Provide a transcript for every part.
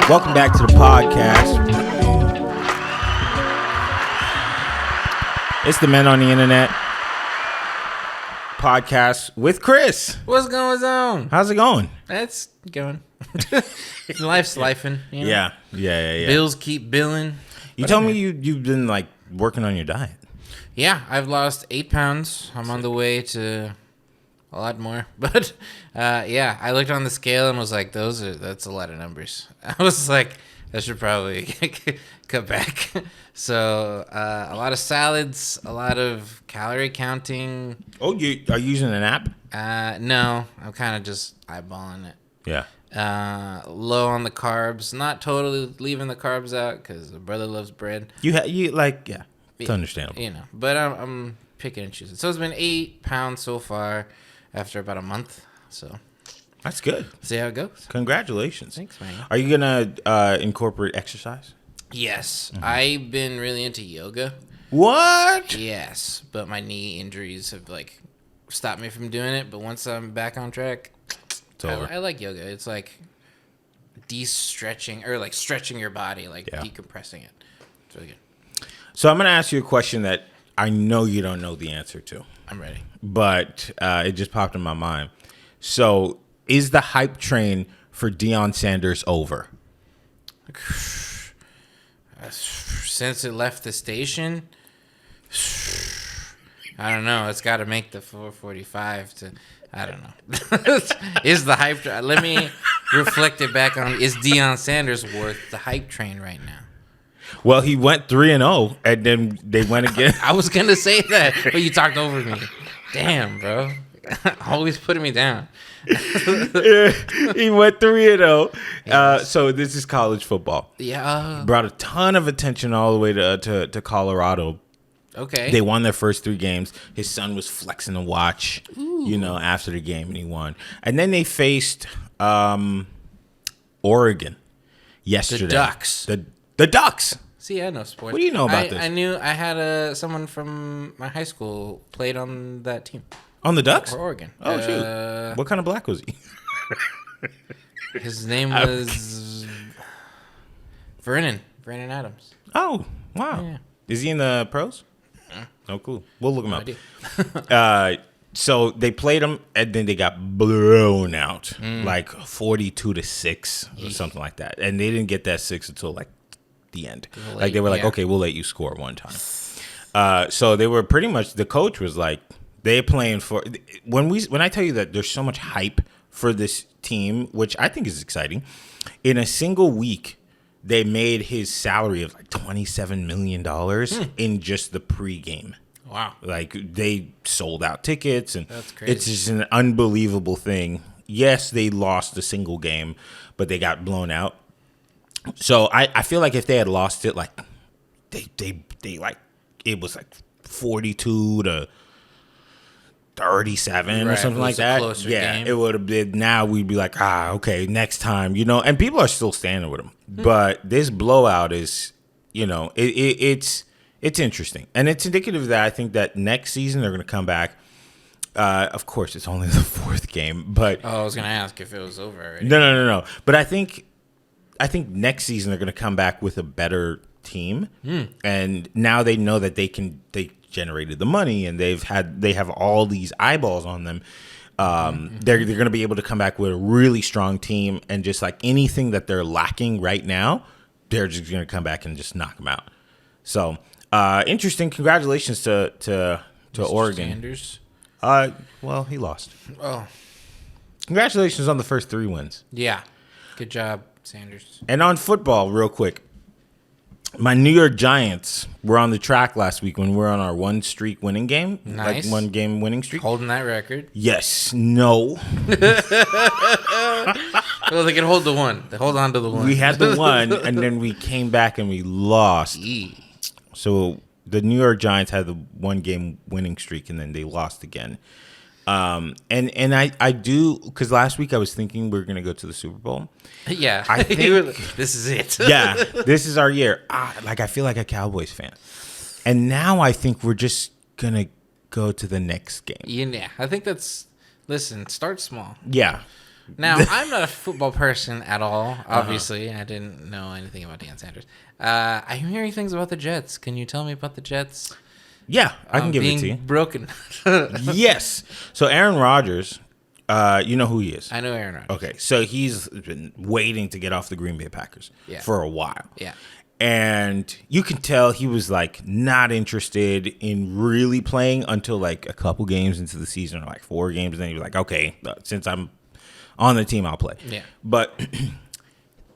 Welcome back to the podcast. It's the Men on the Internet podcast with Chris. What's going on? How's it going? It's going. Life's lifing. You know? Yeah. Bills keep billing. You told me you've been like working on your diet. Yeah, I've lost 8 pounds. I'm on the way to a lot more. But yeah, I looked on the scale and was like, that's a lot of numbers. I was like, I should probably cut back. So a lot of salads, a lot of calorie counting. Oh, you are you using an app? No, I'm kind of just eyeballing it. Yeah. Low on the carbs, not totally leaving the carbs out because the brother loves bread. It's understandable. You know, but I'm picking and choosing. So it's been 8 pounds so far after about a month. So That's good. see how it goes. Congratulations. Thanks, man. Are you gonna incorporate exercise? Yes, I've been really into yoga. What? Yes, but my knee injuries have like stopped me from doing it. But once I'm back on track, It's over. I like yoga. It's like de-stretching or like stretching your body, like Yeah. decompressing it. It's really good. So I'm gonna ask you a question that I know you don't know the answer to, I'm ready. but it just popped in my mind. So is the hype train for Deion Sanders over? Since it left the station, I don't know. It's got to make the 445 to. I don't know. Is the hype? Let me reflect it back on. Is Deion Sanders worth the hype train right now? Well, he went 3-0, and then they went again. I was gonna say that, but you talked over me. Damn, bro. Always putting me down. He went 3-0. So this is college football. Yeah. Brought a ton of attention all the way to Colorado. Okay. They won their first 3 games. His son was flexing to watch, after the game, and he won. And then they faced Oregon yesterday. The Ducks. The Ducks. See, I know sports. What do you know about this? I knew I had someone from my high school played on that team. On the Ducks? Or Oregon. Oh, shoot. What kind of black was he? His name was Vernon Adams. Oh, wow. Yeah. Is he in the pros? Oh, cool. We'll look him up. idea. So they played them, and then they got blown out, like 42-6 or something like that. And they didn't get that 6 until like the end. Like they were like, okay, we'll let you score one time. So they were pretty much, the coach was like, they're playing for, when I tell you that there's so much hype for this team, which I think is exciting, in a single week, they made his salary of like $27 million in just the pregame. Wow. Like they sold out tickets, and that's crazy. It's just an unbelievable thing. Yes, they lost a single game, but they got blown out. So I feel like if they had lost it, like they like it was like 42-37 or something like that. Yeah, game. it would have been. Now we'd be like, okay, next time, and people are still standing with them. But this blowout is, it's interesting, and it's indicative that I think that next season they're going to come back. Of course, it's only the 4th game, but I was going to ask if it was over already. No. But I think next season they're going to come back with a better team, and now they know that they generated the money, and they have all these eyeballs on them. They're going to be able to come back with a really strong team, and just like anything that they're lacking right now, they're just going to come back and just knock them out. So interesting. Congratulations to Mr. Oregon. Sanders. Well, he lost. Oh, Congratulations on the first 3 wins. yeah. Good job, Sanders. And on football, real quick, my New York Giants were on the track last week when we were on our 1-streak winning game. Nice. Like 1-game winning streak. Holding that record. Yes. No. Well, they can hold the one. They hold on to the one. We had the 1, and then we came back and we lost. So the New York Giants had the 1-game winning streak, and then they lost again. And I do, because last week I was thinking we were going to go to the Super Bowl. Yeah. I think this is it. Yeah, this is our year. I feel like a Cowboys fan. And now I think we're just going to go to the next game. Yeah, I think that's, listen, start small. Yeah. Now, I'm not a football person at all. Obviously, I didn't know anything about Deion Sanders. I'm hearing things about the Jets. Can you tell me about the Jets? Yeah, I can give it to you. Being broken. Yes. So Aaron Rodgers, you know who he is. I know Aaron Rodgers. Okay, so he's been waiting to get off the Green Bay Packers for a while. Yeah. And you can tell he was like not interested in really playing until like a couple games into the season, or like 4 games. And then he was like, okay, since I'm on the team, I'll play. Yeah. But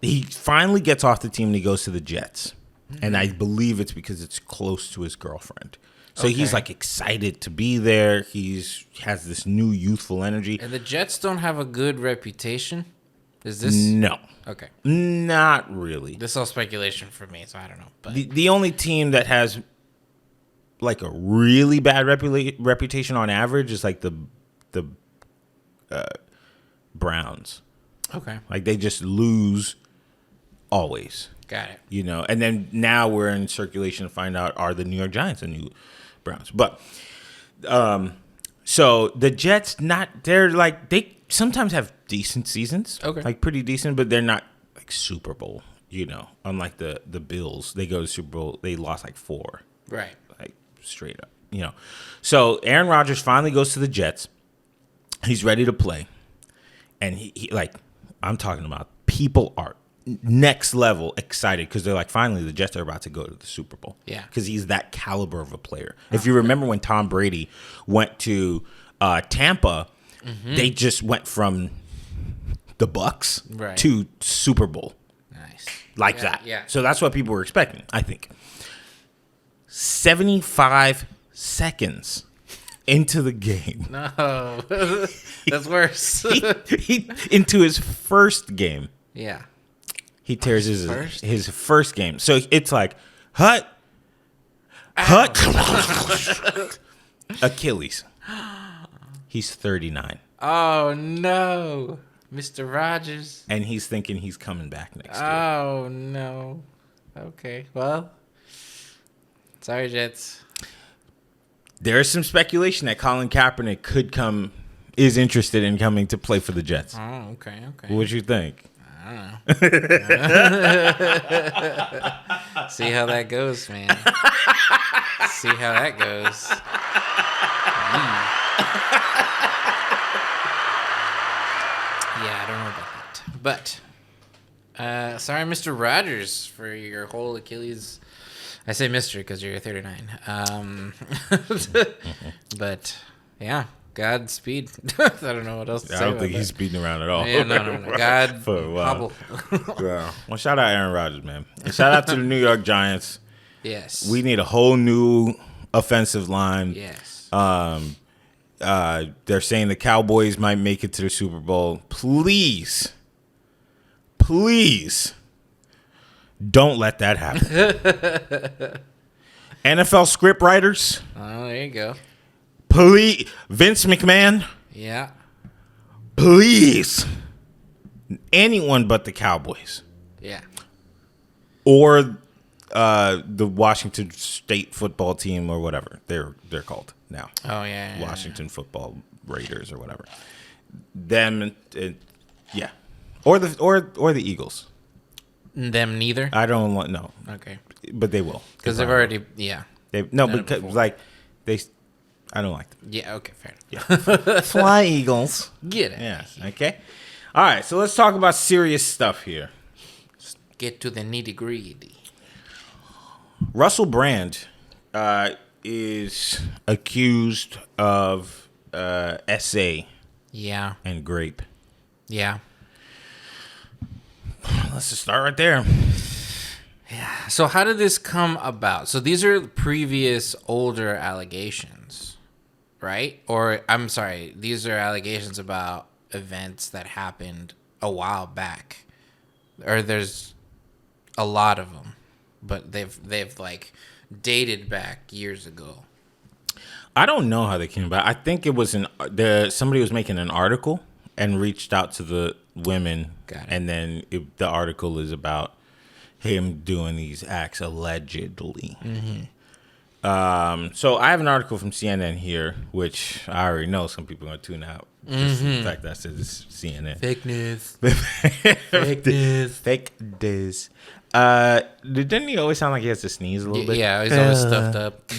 he finally gets off the team and he goes to the Jets. Mm-hmm. And I believe it's because it's close to his girlfriend. So he's like excited to be there. He has this new youthful energy. And the Jets don't have a good reputation. Is this? No. Okay. Not really. This is all speculation for me, so I don't know. But the only team that has like a really bad reputation on average is like the Browns. Okay. Like they just lose always. Got it. You know, and then now we're in circulation to find out, are the New York Giants the new Browns? But so the Jets, they're like, they sometimes have decent seasons. Okay. Like pretty decent, but they're not like Super Bowl, you know. Unlike the Bills, they go to Super Bowl, they lost like 4. Right. Like straight up, you know. So Aaron Rodgers finally goes to the Jets. He's ready to play. And he like, I'm talking about, people are next level excited because they're like, finally the Jets are about to go to the Super Bowl. Yeah. Because he's that caliber of a player. If you remember when Tom Brady went to Tampa, they just went from the Bucks to Super Bowl. Nice. Like that. Yeah. So that's what people were expecting, I think. 75 seconds into the game. No. That's worse. he into his first game. Yeah. He tears his first game. So it's like, hut, Achilles. He's 39. Oh, no. Mr. Rogers. And he's thinking he's coming back next year. Oh, no. Okay. Well, sorry, Jets. There's some speculation that Colin Kaepernick is interested in coming to play for the Jets. Oh, okay. What you think? I don't know. See how that goes, man. See how that goes. Yeah, I don't know about that. But, sorry, Mr. Rogers, for your whole Achilles. I say Mr. because you're 39. But, yeah. Godspeed. I don't know what else to say. I don't think he's speeding around at all. Yeah, no. God, for a while. hobble. Yeah. Well, shout out Aaron Rodgers, man. And shout out to the New York Giants. Yes. We need a whole new offensive line. Yes. They're saying the Cowboys might make it to the Super Bowl. Please, don't let that happen. NFL script writers. Oh, there you go. Please, Vince McMahon. Yeah. Please, anyone but the Cowboys. Yeah. Or the Washington State football team, or whatever they're called now. Oh yeah. Washington Football Raiders or whatever. Them, yeah, or the Eagles. Them neither. I don't want no. Okay. But they will, Because they've already I don't like them. Yeah. Okay. Fair enough. Yeah. Fly Eagles. Get it. Yeah. Okay. All right. So let's talk about serious stuff here. Get to the nitty gritty. Russell Brand is accused of SA. Yeah. And grape. Yeah. Let's just start right there. Yeah. So how did this come about? So these are previous older allegations, right? Or I'm sorry, these are allegations about events that happened a while back. Or there's a lot of them, but they've like dated back years ago. I don't know how they came about. I think it was somebody was making an article and reached out to the women, and then the article is about him doing these acts allegedly. So I have an article from CNN here, which I already know some people are going to tune out. Just the fact that I said it's CNN. Fake news. Fake news. Fake news. Didn't he always sound like he has to sneeze a little bit? Yeah, he's always stuffed up.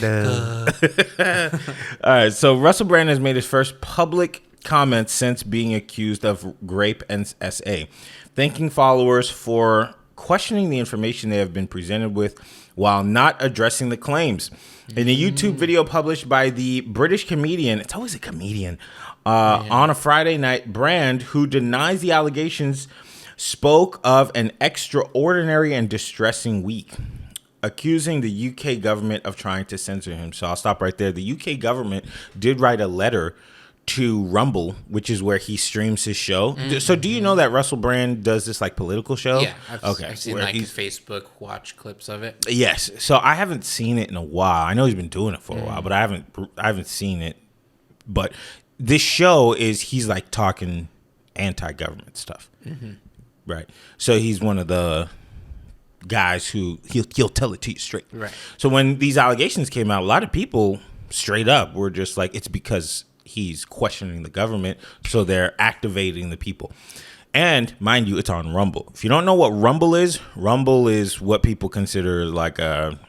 All right, so Russell Brand has made his first public comment since being accused of rape and SA, thanking followers for questioning the information they have been presented with while not addressing the claims. In a YouTube video published by the British comedian, it's always a comedian, on a Friday night, Brand, who denies the allegations, spoke of an extraordinary and distressing week, accusing the UK government of trying to censor him. So I'll stop right there. The UK government did write a letter to Rumble, which is where he streams his show. So do you know that Russell Brand does this like political show? Yeah, I've seen like Facebook watch clips of it. Yes. So I haven't seen it in a while. I know he's been doing it for a while, but I haven't seen it. But this show he's like talking anti-government stuff. Right. So he's one of the guys who he'll tell it to you straight. Right. So when these allegations came out, a lot of people straight up were just like, it's because he's questioning the government, so they're activating the people. And mind you, it's on Rumble. If you don't know what Rumble is what people consider like a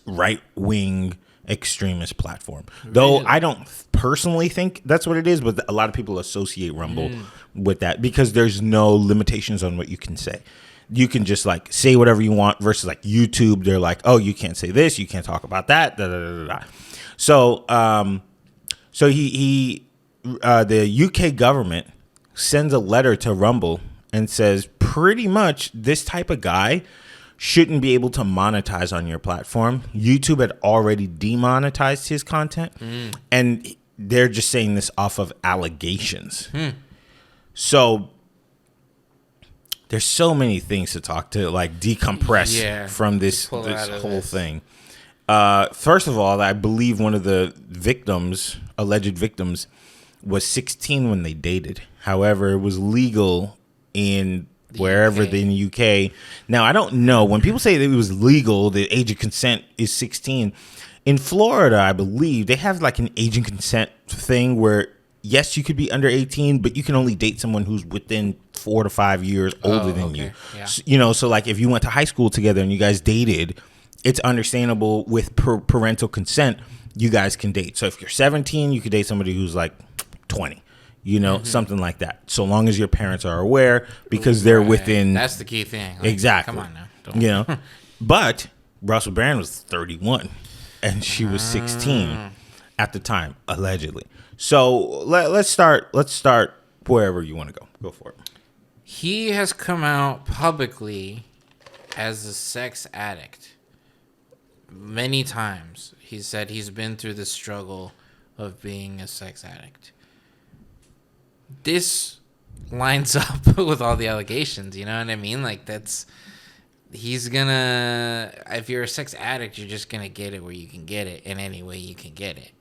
right-wing extremist platform. Though I don't personally think that's what it is, but a lot of people associate Rumble with that because there's no limitations on what you can say. You can just like say whatever you want versus like YouTube. They're like, oh, you can't say this, you can't talk about that. Da, da, da, da. So, the UK government sends a letter to Rumble and says pretty much this type of guy shouldn't be able to monetize on your platform. YouTube had already demonetized his content, and they're just saying this off of allegations. So there's so many things to talk to, like decompress from this whole thing. First of all, I believe one of the alleged victims, was 16 when they dated. However, it was legal in wherever in the UK. Now, I don't know. When people say that it was legal, the age of consent is 16. In Florida, I believe, they have like an age of consent thing where, yes, you could be under 18, but you can only date someone who's within 4 to 5 years older than you. Yeah. So like if you went to high school together and you guys dated, it's understandable with parental consent, you guys can date. So if you're 17, you could date somebody who's like 20. Something like that. So long as your parents are aware, because they're within. That's the key thing. Like, exactly. Come on now. But Russell Brand was 31, and she was 16 at the time, allegedly. So let's start wherever you want to go. Go for it. He has come out publicly as a sex addict many times. He said he's been through the struggle of being a sex addict. This lines up with all the allegations, you know what I mean? Like if you're a sex addict, you're just gonna get it where you can get it in any way you can get it.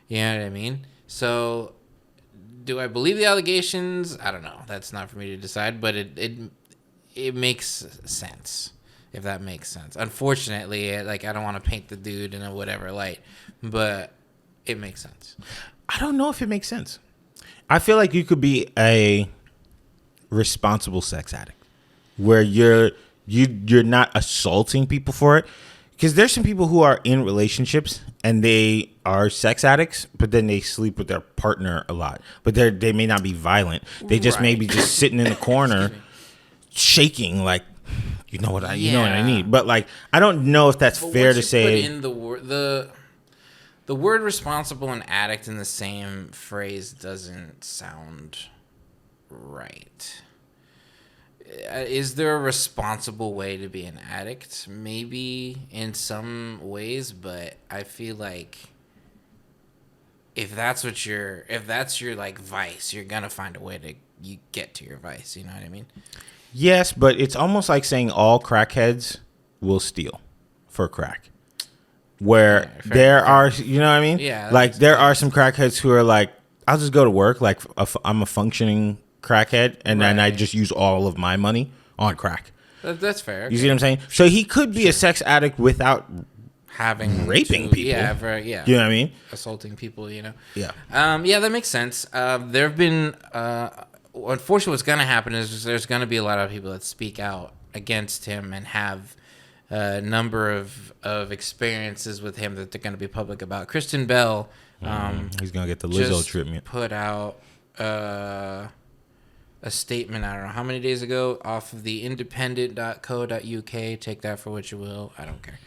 You know what I mean? So do I believe the allegations? I don't know. That's not for me to decide, but it makes sense, if that makes sense. Unfortunately, I don't want to paint the dude in a whatever light, but it makes sense. I don't know if it makes sense. I feel like you could be a responsible sex addict where you're not assaulting people for it. Because there's some people who are in relationships and they are sex addicts, but then they sleep with their partner a lot. But they may not be violent. They just may be just sitting in the corner shaking like, you know what I need. But like, I don't know if that's fair to say. Put in the word responsible and addict in the same phrase doesn't sound right. Is there a responsible way to be an addict? Maybe in some ways, but I feel like if that's your like vice, you're gonna find a way to get to your vice. You know what I mean? Yes, but it's almost like saying all crackheads will steal for crack. Where there are, you know what I mean? Yeah. Like there are some crackheads who are like, I'll just go to work. Like I'm a functioning crackhead, and then I just use all of my money on crack. That's fair. You see what I'm saying? So he could be a sex addict without raping people. Yeah. You know what I mean? Assaulting people, you know? Yeah. Yeah, that makes sense. There have been, unfortunately, what's going to happen is there's going to be a lot of people that speak out against him and have a number of experiences with him that they're going to be public about. Kristen Bell, he's going to get the Lizzo treatment. Put out a statement, I don't know how many days ago, off of the independent.co.uk. Take that for what you will. I don't care.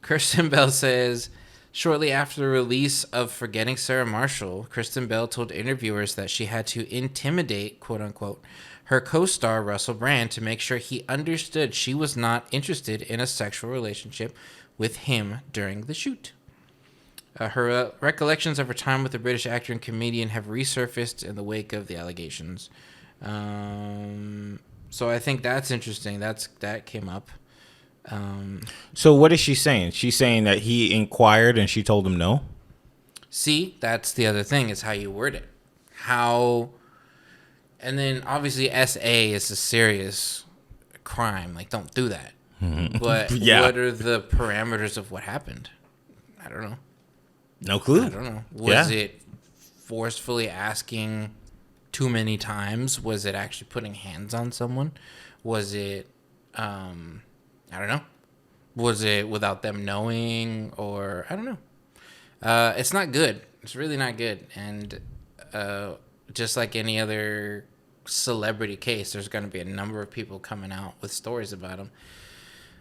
Kristen Bell says, shortly after the release of Forgetting Sarah Marshall, Kristen Bell told interviewers that she had to intimidate, quote unquote, her co-star Russell Brand to make sure he understood she was not interested in a sexual relationship with him during the shoot. Her recollections of her time with the British actor and comedian have resurfaced in the wake of the allegations. So I think that's interesting. That came up. So what is she saying? She's saying that he inquired and she told him no? See, that's the other thing, is how you word it. How... And then, obviously, SA is a serious crime. Like, don't do that. But what are the parameters of what happened? I don't know. No clue. I don't know. Was it forcefully asking too many times? Was it actually putting hands on someone? Was it, I don't know. Was it without them knowing? Or, I don't know. It's not good. It's really not good. And just like any other celebrity case, there's going to be a number of people coming out with stories about him.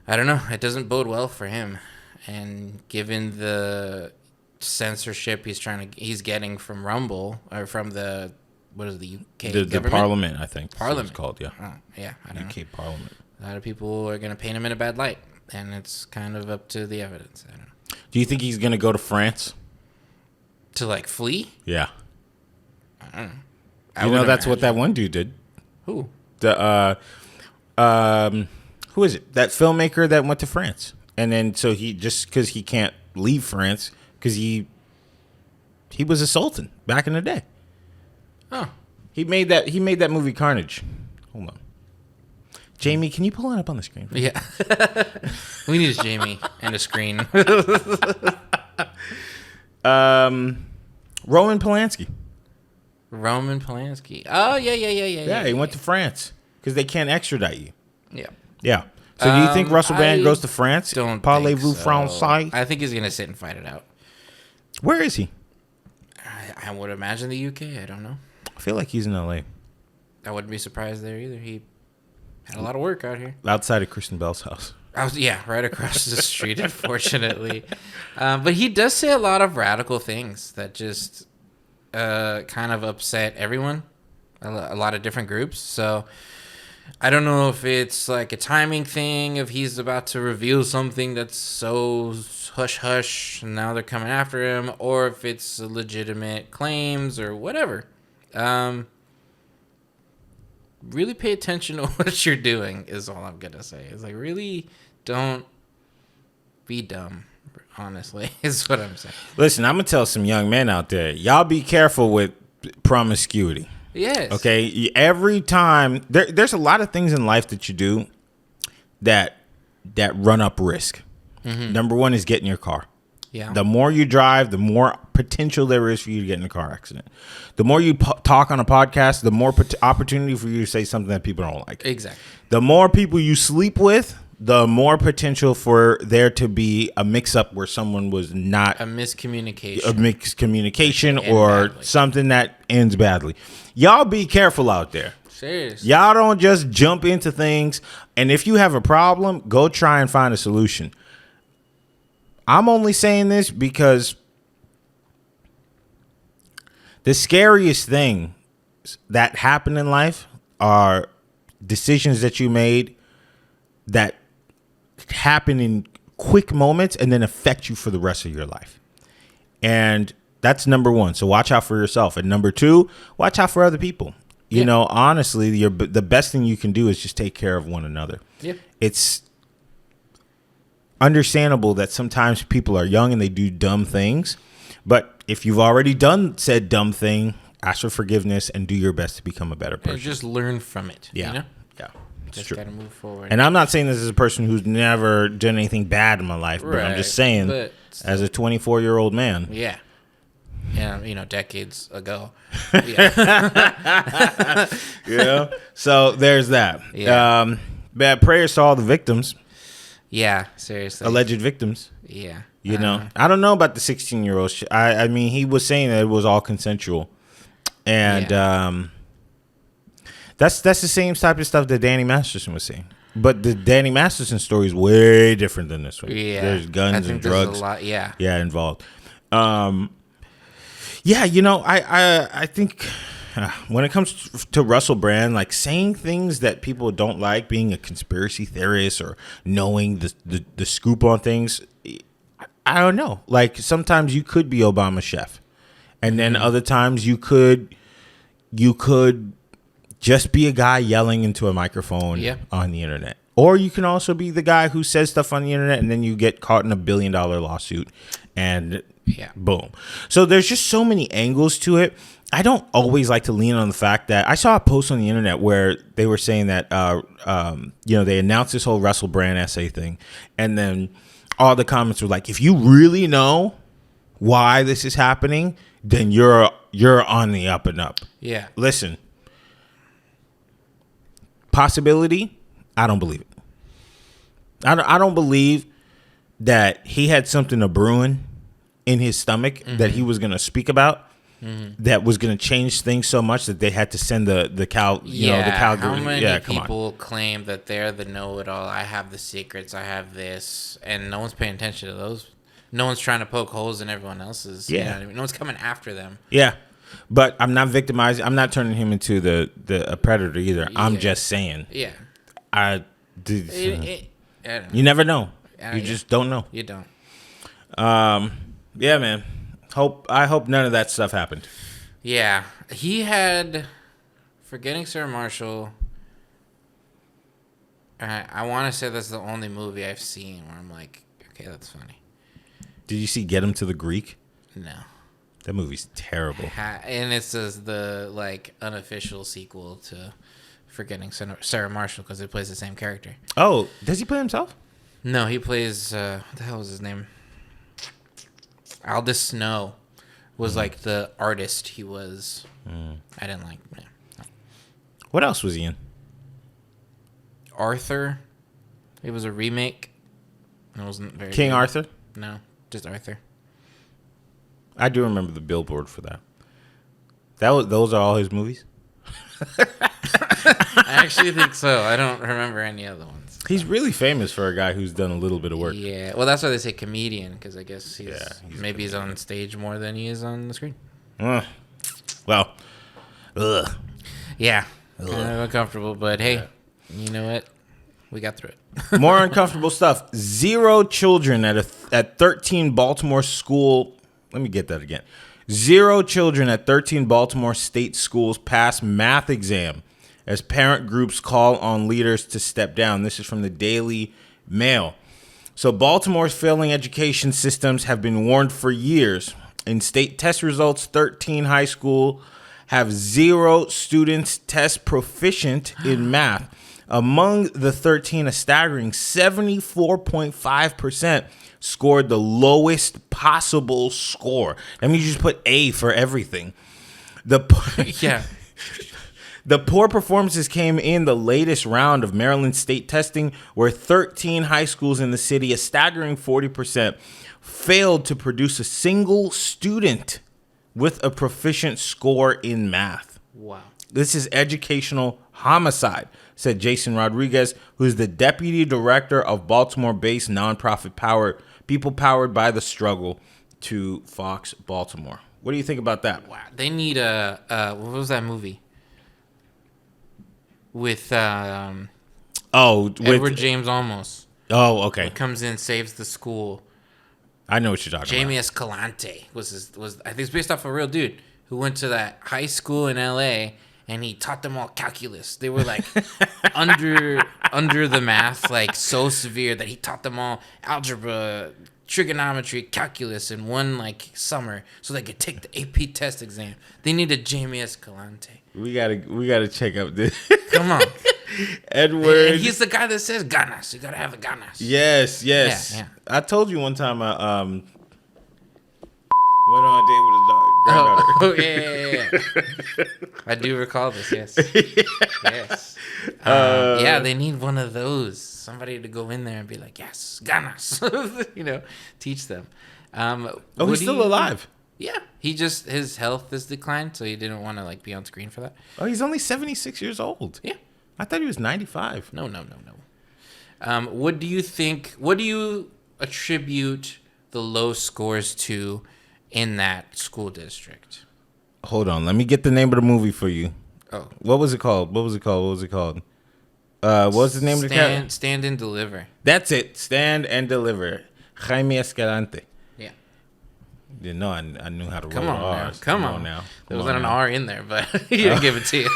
I don't know. It doesn't bode well for him. And given the censorship he's getting from Rumble, or from the UK the Parliament, I think. Parliament. It's called, yeah. Oh, yeah, I don't know. UK Parliament. A lot of people are going to paint him in a bad light, and it's kind of up to the evidence. I don't know. Do you think he's going to go to France? To, like, flee? Yeah. I don't know. That's what that one dude did. Who? The who is it? That filmmaker that went to France, and then so he, just because he can't leave France because he was a sultan back in the day. Oh, he made that movie Carnage. Hold on, Jamie, can you pull it up on the screen? Yeah, we need a Jamie and a screen. Roman Polanski. Roman Polanski. Oh, yeah. Yeah, he went to France because they can't extradite you. Yeah. Yeah. So do you think Russell Brand goes to France? Don't Parlez-vous think so. français? I think he's going to sit and fight it out. Where is he? I would imagine the UK. I don't know. I feel like he's in LA. I wouldn't be surprised there either. He had a lot of work out here. Outside of Kristen Bell's house. Right across the street, unfortunately. But he does say a lot of radical things that just kind of upset everyone, a lot of different groups. So I don't know if it's like a timing thing, if he's about to reveal something that's so hush-hush and now they're coming after him, or if it's legitimate claims or whatever. Really pay attention to what you're doing is all I'm going to say. It's like, really don't be dumb, honestly, is what I'm saying. Listen, I'm going to tell some young men out there, y'all be careful with promiscuity. Yes. Okay? Every time, there's a lot of things in life that you do that run up risk. Mm-hmm. Number one is get in your car. Yeah. The more you drive, the more potential there is for you to get in a car accident. The more you talk on a podcast, the more opportunity for you to say something that people don't like. Exactly. The more people you sleep with, the more potential for there to be a mix-up where someone was not... A miscommunication. Or badly. Something that ends badly. Y'all be careful out there. Seriously. Y'all don't just jump into things. And if you have a problem, go try and find a solution. I'm only saying this because the scariest thing that happen in life are decisions that you made that happen in quick moments and then affect you for the rest of your life. And that's number one. So watch out for yourself. And number two, watch out for other people. You know, honestly, the best thing you can do is just take care of one another. Yeah. It's understandable that sometimes people are young and they do dumb things. But if you've already said dumb thing, ask for forgiveness and do your best to become a better person. And just learn from it. Yeah. You know? Yeah. Just true. gotta move forward. And I'm not saying this is a person who's never done anything bad in my life, but I'm just saying, as a 24-year-old man. Yeah. Yeah, decades ago. Yeah. Yeah. So there's that. Yeah. Bad prayers to all the victims. Yeah, seriously. Alleged victims. Yeah. I don't know about the 16-year-old shit. I mean, he was saying that it was all consensual. And that's the same type of stuff that Danny Masterson was saying. But the Danny Masterson story is way different than this one. Yeah. There's guns and drugs. A lot, involved. I think when it comes to Russell Brand, like saying things that people don't like, being a conspiracy theorist or knowing the scoop on things, I don't know. Like sometimes you could be Obama's chef, and then other times you could just be a guy yelling into a microphone on the internet. Or you can also be the guy who says stuff on the internet and then you get caught in a $1 billion lawsuit and boom. So there's just so many angles to it. I don't always like to lean on the fact that I saw a post on the internet where they were saying that, they announced this whole Russell Brand essay thing. And then all the comments were like, if you really know why this is happening, then you're on the up and up. Yeah. Listen. Possibility, I don't believe it. I don't believe that he had something a brewing in his stomach that he was going to speak about that was going to change things so much that they had to send the cow. How many people claim that they're the know-it-all? I have the secrets. I have this, and no one's paying attention to those. No one's trying to poke holes in everyone else's. Yeah, you know what I mean? No one's coming after them. Yeah. But I'm not victimizing. I'm not turning him into a predator either. Yeah. I'm just saying. Yeah. You never know. You just don't know. You don't. Yeah, man. I hope none of that stuff happened. Yeah. He had Forgetting Sarah Marshall. I want to say that's the only movie I've seen where I'm like, okay, that's funny. Did you see Get Him to the Greek? No. That movie's terrible. And it's the unofficial sequel to Forgetting Sarah Marshall because it plays the same character. Oh, does he play himself? No, he plays, what the hell was his name? Aldous Snow was like the artist he was. I didn't like him. No. What else was he in? Arthur. It was a remake. It wasn't very King good. Arthur? No, just Arthur. I do remember the billboard for that. Those are all his movies? I actually think so. I don't remember any other ones. So. He's really famous for a guy who's done a little bit of work. Yeah. Well, that's why they say comedian, because I guess he's on stage more than he is on the screen. Well. Ugh. Yeah. Kind of uncomfortable, but hey, you know what? We got through it. More uncomfortable stuff. 0 children at 13 Baltimore school. Let me get that again. 0 children at 13 Baltimore state schools pass math exam as parent groups call on leaders to step down. This is from the Daily Mail. So Baltimore's failing education systems have been warned for years. In state test results, 13 high school have 0 students test proficient in math. Among the 13, a staggering 74.5% scored the lowest possible score. That means you just put A for everything. The poor performances came in the latest round of Maryland state testing, where 13 high schools in the city, a staggering 40%, failed to produce a single student with a proficient score in math. Wow. This is educational homicide, said Jason Rodriguez, who is the deputy director of Baltimore-based nonprofit People Powered by the Struggle, to Fox Baltimore. What do you think about that? Wow. They need what was that movie? With Edward James Olmos. Oh, okay. He comes in, saves the school. I know what you're talking Jamie about. Escalante was I think it's based off a real dude who went to that high school in LA and he taught them all calculus. They were like under the math, like so severe that he taught them all algebra, trigonometry, calculus in one like summer, so they could take the AP test exam. They needed Jamie Escalante. We gotta check up this. Come on, Edward. And he's the guy that says ganas. You gotta have a ganas. Yes. Yeah. I told you one time I went on a date with his granddaughter. Oh yeah. I do recall this. Yes. Yes. Yeah, they need one of those. Somebody to go in there and be like, yes, ganas. Teach them. He's still alive. Yeah, his health has declined, so he didn't want to like be on screen for that. Oh, he's only 76 years old. Yeah, I thought he was 95. No. What do you think? What do you attribute the low scores to in that school district? Hold on, let me get the name of the movie for you. Oh, what was it called? What was the name of the character? Stand and Deliver. That's it. Stand and Deliver. Jaime Escalante. Yeah. You know, I knew how to roll R's. Come on now. There wasn't an now. R in there, but he didn't give it to you.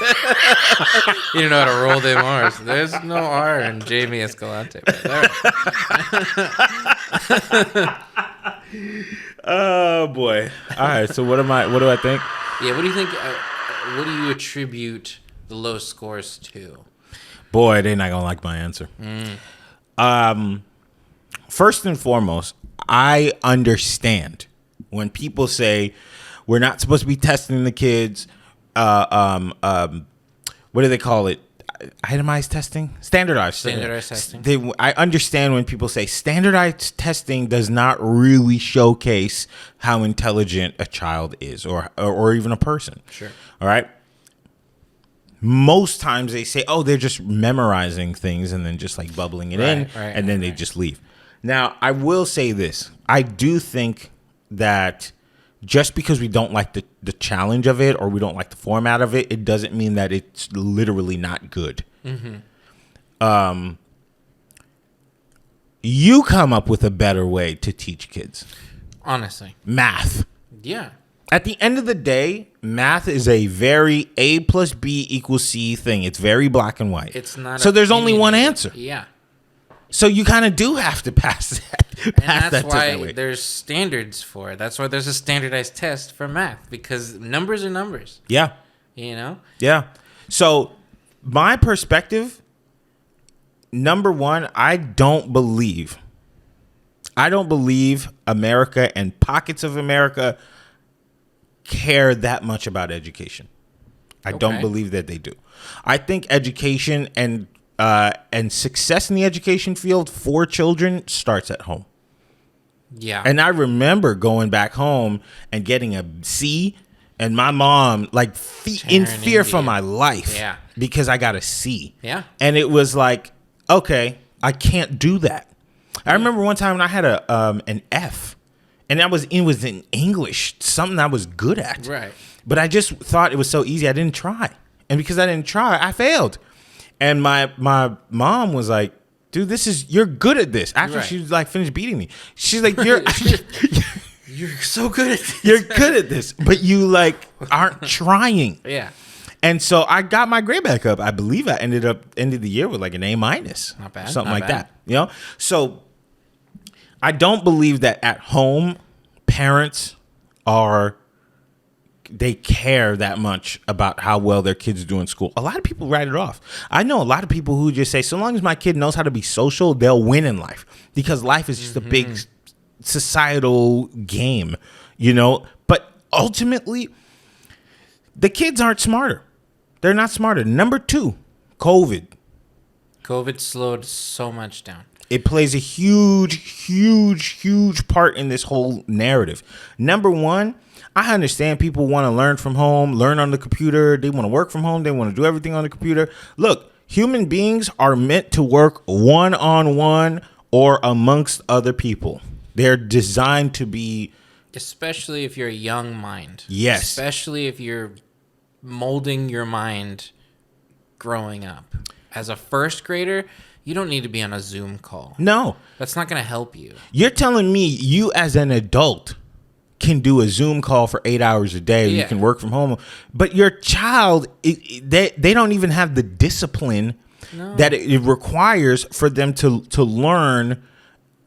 You didn't know how to roll them R's. There's no R in Jamie Escalante. Oh boy. All right. So what do I think? Yeah. What do you think? What do you attribute the low scores to? Boy, they're not gonna like my answer. First and foremost, I understand when people say we're not supposed to be testing the kids. What do they call it? Itemized testing? Standardized testing. I understand when people say standardized testing does not really showcase how intelligent a child is or even a person. Sure. All right. Most times they say, oh, they're just memorizing things and then just like bubbling it in and then they just leave. Now, I will say this. I do think that just because we don't like the challenge of it or we don't like the format of it, it doesn't mean that it's literally not good. Mm-hmm. You come up with a better way to teach kids. Honestly. Math. Yeah. At the end of the day, math is a very A plus B equals C thing. It's very black and white. It's not. So there's only one answer. Yeah. So you kind of do have to pass that. And that's why there's standards for it. That's why there's a standardized test for math, because numbers are numbers. Yeah. Yeah. So my perspective, number one, I don't believe America and pockets of America care that much about education. I don't believe that they do. I think education and success in the education field for children starts at home. Yeah. And I remember going back home and getting a C, and my mom like in fear for my life. Yeah. Because I got a C. Yeah. And it was like, okay, I can't do that. I remember one time when I had an F. And it was in English, something I was good at. Right. But I just thought it was so easy, I didn't try. And because I didn't try, I failed. And my mom was like, dude, you're good at this. After she was like finished beating me. She's like, you're so good at this. You're good at this, but you like aren't trying. Yeah. And so I got my grade back up. I believe I ended the year with like an A-. Not bad. Something like that. So I don't believe that at home parents they care that much about how well their kids do in school. A lot of people write it off. I know a lot of people who just say, so long as my kid knows how to be social, they'll win in life, because life is just a big societal game, But ultimately, the kids aren't smarter. They're not smarter. Number two, COVID. COVID slowed so much down. It plays a huge part in this whole narrative. Number one, I understand people want to learn from home, learn on the computer. They want to work from home. They want to do everything on the computer. Look, human beings are meant to work one-on-one or amongst other people. They're designed to be... Especially if you're a young mind. Yes. Especially if you're molding your mind growing up. As a first grader, you don't need to be on a Zoom call. No. That's not going to help you. You're telling me you as an adult can do a Zoom call for 8 hours a day. You can work from home. But your child, they don't even have the discipline that it requires for them to learn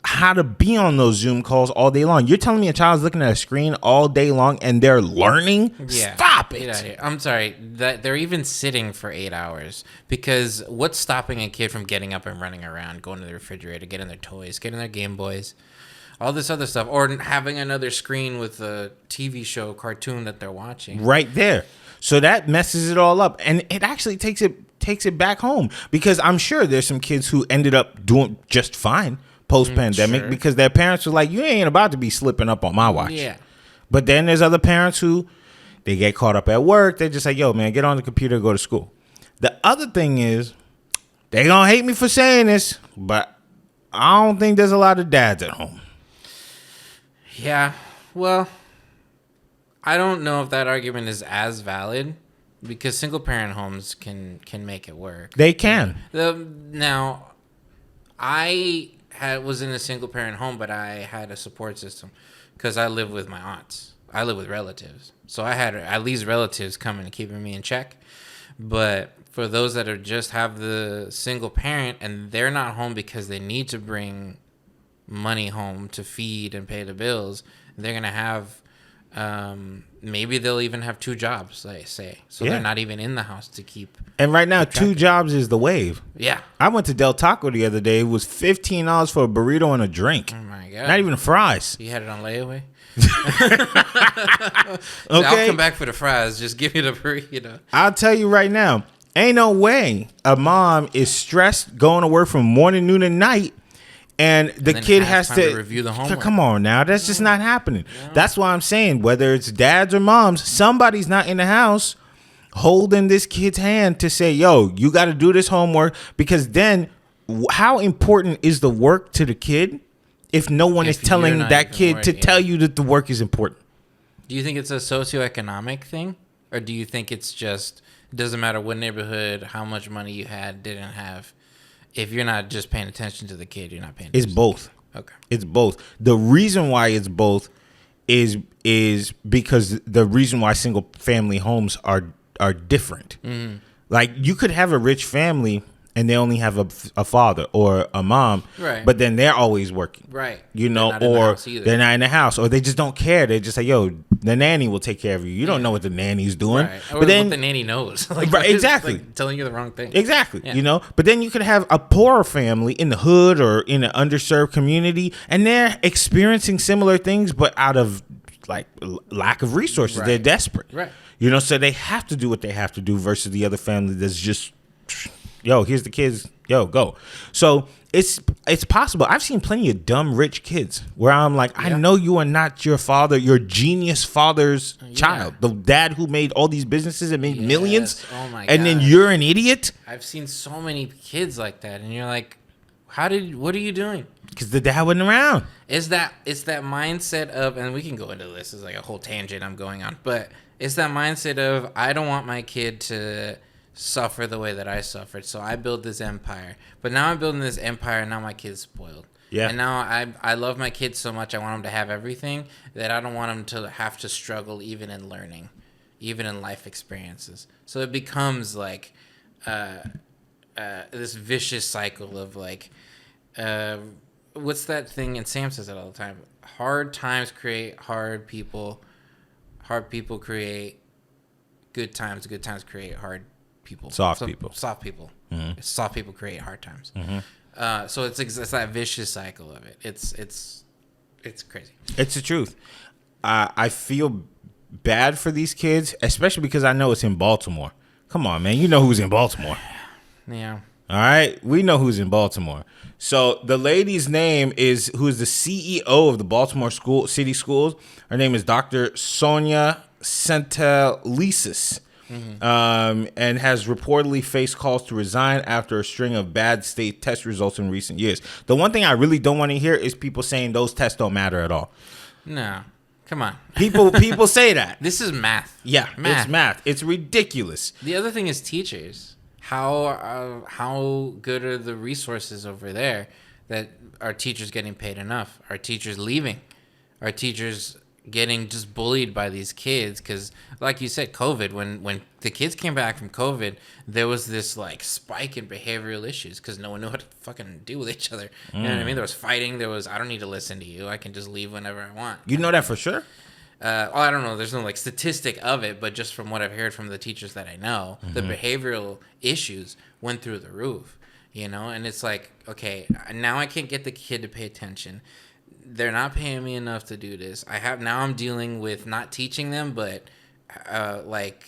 how to be on those Zoom calls all day long. You're telling me a child's looking at a screen all day long and they're learning? Yeah. Stop it. Get out of here. I'm sorry that they're even sitting for 8 hours, because what's stopping a kid from getting up and running around, going to the refrigerator, getting their toys, getting their Game Boys, all this other stuff, or having another screen with a TV show, cartoon that they're watching right there? So that messes it all up, and it actually takes it back home, because I'm sure there's some kids who ended up doing just fine post-pandemic because their parents were like, you ain't about to be slipping up on my watch. Yeah. But then there's other parents who, they get caught up at work. They just like, yo, man, get on the computer, go to school. The other thing is, they gonna hate me for saying this, but I don't think there's a lot of dads at home. Yeah. Well, I don't know if that argument is as valid, because single-parent homes can make it work. They can. Now, I was in a single-parent home, but I had a support system because I live with my aunts. I live with relatives. So I had at least relatives coming and keeping me in check. But for those that are just have the single parent and they're not home because they need to bring money home to feed and pay the bills, they're going to have, maybe they'll even have 2 jobs, they say. So they're not even in the house to keep. And right now, 2 jobs is the wave. Yeah. I went to Del Taco the other day. It was $15 for a burrito and a drink. Oh, my God. Not even fries. You had it on layaway? Okay. I'll come back for the fries. Just give me the burrito. I'll tell you right now, ain't no way a mom is stressed going to work from morning, noon, and night, and the kid has to review the homework. Come on now, that's just not happening. That's why I'm saying, whether it's dads or moms, somebody's not in the house holding this kid's hand to say, yo, you got to do this homework, because then how important is the work to the kid if no one is telling that kid to tell you that the work is important? Do you think it's a socioeconomic thing, or do you think it's just, it doesn't matter what neighborhood, how much money you had, didn't have? If you're not just paying attention to the kid, you're not paying attention. It's both. Okay. It's both. The reason why it's both is because the reason why single family homes are different. Mm-hmm. Like, you could have a rich family and they only have a father or a mom, right? But then they're always working, right? You know, or they're not in the house, or they just don't care. They just say, "Yo, the nanny will take care of you." You don't know what the nanny's doing, right? But then what the nanny knows, like, right? Exactly, like telling you the wrong thing. Exactly, you know. But then you could have a poorer family in the hood or in an underserved community, and they're experiencing similar things, but out of like lack of resources, they're desperate, right? You know, so they have to do what they have to do versus the other family that's just, yo, here's the kids, yo, go. So it's possible. I've seen plenty of dumb rich kids where I'm like, I know you are not your father, your genius father's child, the dad who made all these businesses and made millions. Oh my God. And then you're an idiot. I've seen so many kids like that, and you're like, what are you doing? Because the dad wasn't around. It's that mindset of, and we can go into this, it's like a whole tangent I'm going on, but it's that mindset of, I don't want my kid to suffer the way that I suffered, so I build this empire. But now I'm building this empire, and now my kid's spoiled. Yeah. And now I love my kids so much, I want them to have everything, that I don't want them to have to struggle even in learning, even in life experiences. So it becomes like this vicious cycle of like, what's that thing? And Sam says it all the time. Hard times create hard people. Hard people create good times. Good times create hard people. Soft people. Soft people. Mm-hmm. Soft people create hard times. Mm-hmm. So it's that vicious cycle of it. It's crazy. It's the truth. I feel bad for these kids, especially because I know it's in Baltimore. Come on, man. You know who's in Baltimore. Yeah. All right. We know who's in Baltimore. So the lady's name is, who is the CEO of the Baltimore City Schools. Her name is Dr. Sonia Centelisis. Mm-hmm. And has reportedly faced calls to resign after a string of bad state test results in recent years. The one thing I really don't want to hear is people saying those tests don't matter at all. No. Come on. People say that. This is math. Yeah, it's math. It's ridiculous. The other thing is teachers. How good are the resources over there that our teachers getting paid enough? Are teachers leaving? Are teachers getting just bullied by these kids because, like you said, COVID. When the kids came back from COVID, there was this like spike in behavioral issues because no one knew what to fucking do with each other. You know what I mean? There was fighting. There was, I don't need to listen to you. I can just leave whenever I want. You know that for sure? I don't know. There's no like statistic of it, but just from what I've heard from the teachers that I know, the behavioral issues went through the roof. You know, and it's like, okay, now I can't get the kid to pay attention. They're not paying me enough to do this. I'm dealing with not teaching them, but like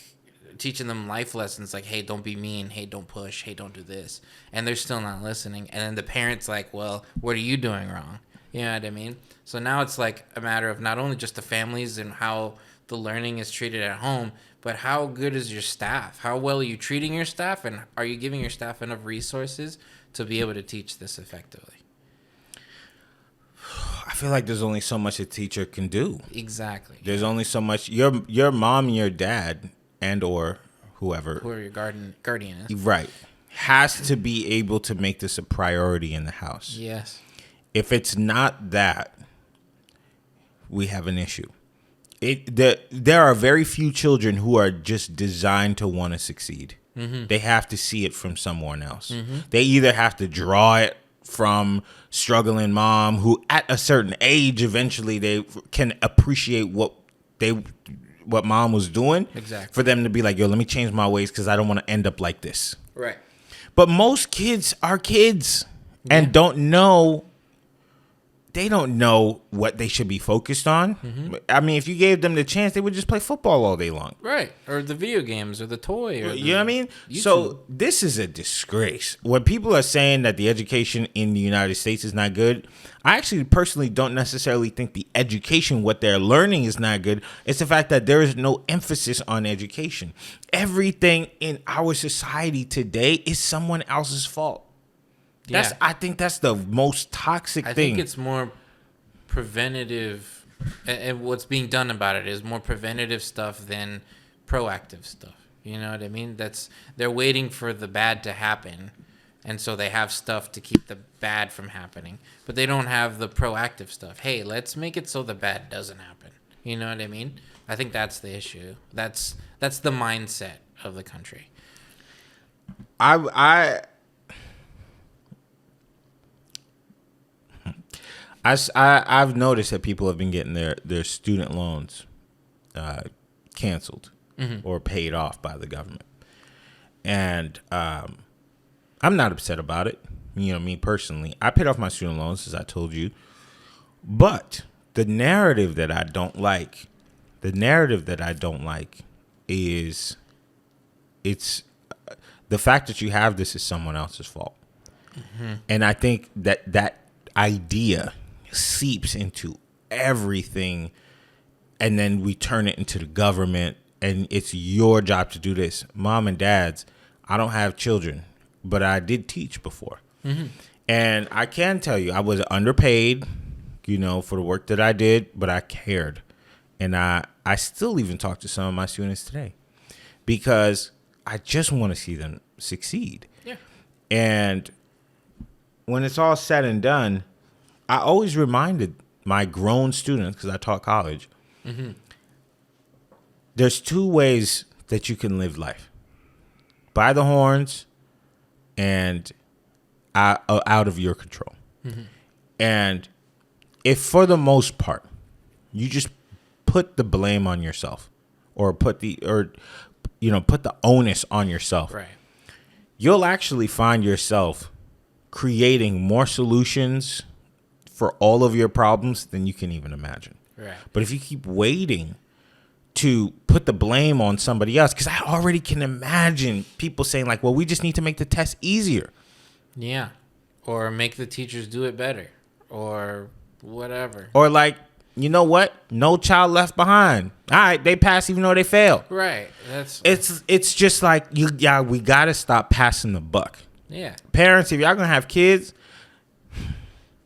teaching them life lessons like, hey, don't be mean. Hey, don't push. Hey, don't do this. And they're still not listening. And then the parent's like, well, what are you doing wrong? You know what I mean? So now it's like a matter of not only just the families and how the learning is treated at home, but how good is your staff? How well are you treating your staff? And are you giving your staff enough resources to be able to teach this effectively? I feel like there's only so much a teacher can do. Exactly. There's only so much your mom and your dad and or whoever your guardian is. Right. Has to be able to make this a priority in the house. Yes. If it's not that, we have an issue. There are very few children who are just designed to want to succeed. Mm-hmm. They have to see it from someone else. Mm-hmm. They either have to draw it from struggling mom who at a certain age eventually they can appreciate what mom was doing. Exactly. For them to be like, yo, let me change my ways because I don't want to end up like this. Right. But most kids are kids and don't know. They don't know what they should be focused on. Mm-hmm. I mean, if you gave them the chance, they would just play football all day long. Right. Or the video games or the toy. Or you know what I mean? YouTube. So this is a disgrace. When people are saying that the education in the United States is not good, I actually personally don't necessarily think the education, what they're learning is not good. It's the fact that there is no emphasis on education. Everything in our society today is someone else's fault. I think that's the most toxic thing. I think it's more preventative, and what's being done about it is more preventative stuff than proactive stuff. You know what I mean? They're waiting for the bad to happen, and so they have stuff to keep the bad from happening, but they don't have the proactive stuff. Hey, let's make it so the bad doesn't happen. You know what I mean? I think that's the issue. That's the mindset of the country. I've noticed that people have been getting their student loans canceled or paid off by the government. And I'm not upset about it. You know, me personally. I paid off my student loans, as I told you. But the narrative that I don't like is it's the fact that you have this is someone else's fault. Mm-hmm. And I think that idea seeps into everything, and then we turn it into the government, and it's your job to do this. Mom and dads, I don't have children, but I did teach before. Mm-hmm. And I can tell you I was underpaid, you know, for the work that I did, but I cared. And I still even talk to some of my students today because I just want to see them succeed. Yeah. And when it's all said and done, I always reminded my grown students, because I taught college, there's two ways that you can live life. By the horns and out of your control. Mm-hmm. And if for the most part, you just put the blame on yourself or put the onus on yourself, right, you'll actually find yourself creating more solutions for all of your problems than you can even imagine. Right. But if you keep waiting to put the blame on somebody else, because I already can imagine people saying like, well, we just need to make the test easier. Yeah. Or make the teachers do it better or whatever. Or like, you know what? No child left behind. All right, they pass even though they fail. Right. It's just like we got to stop passing the buck. Yeah. Parents, if y'all going to have kids,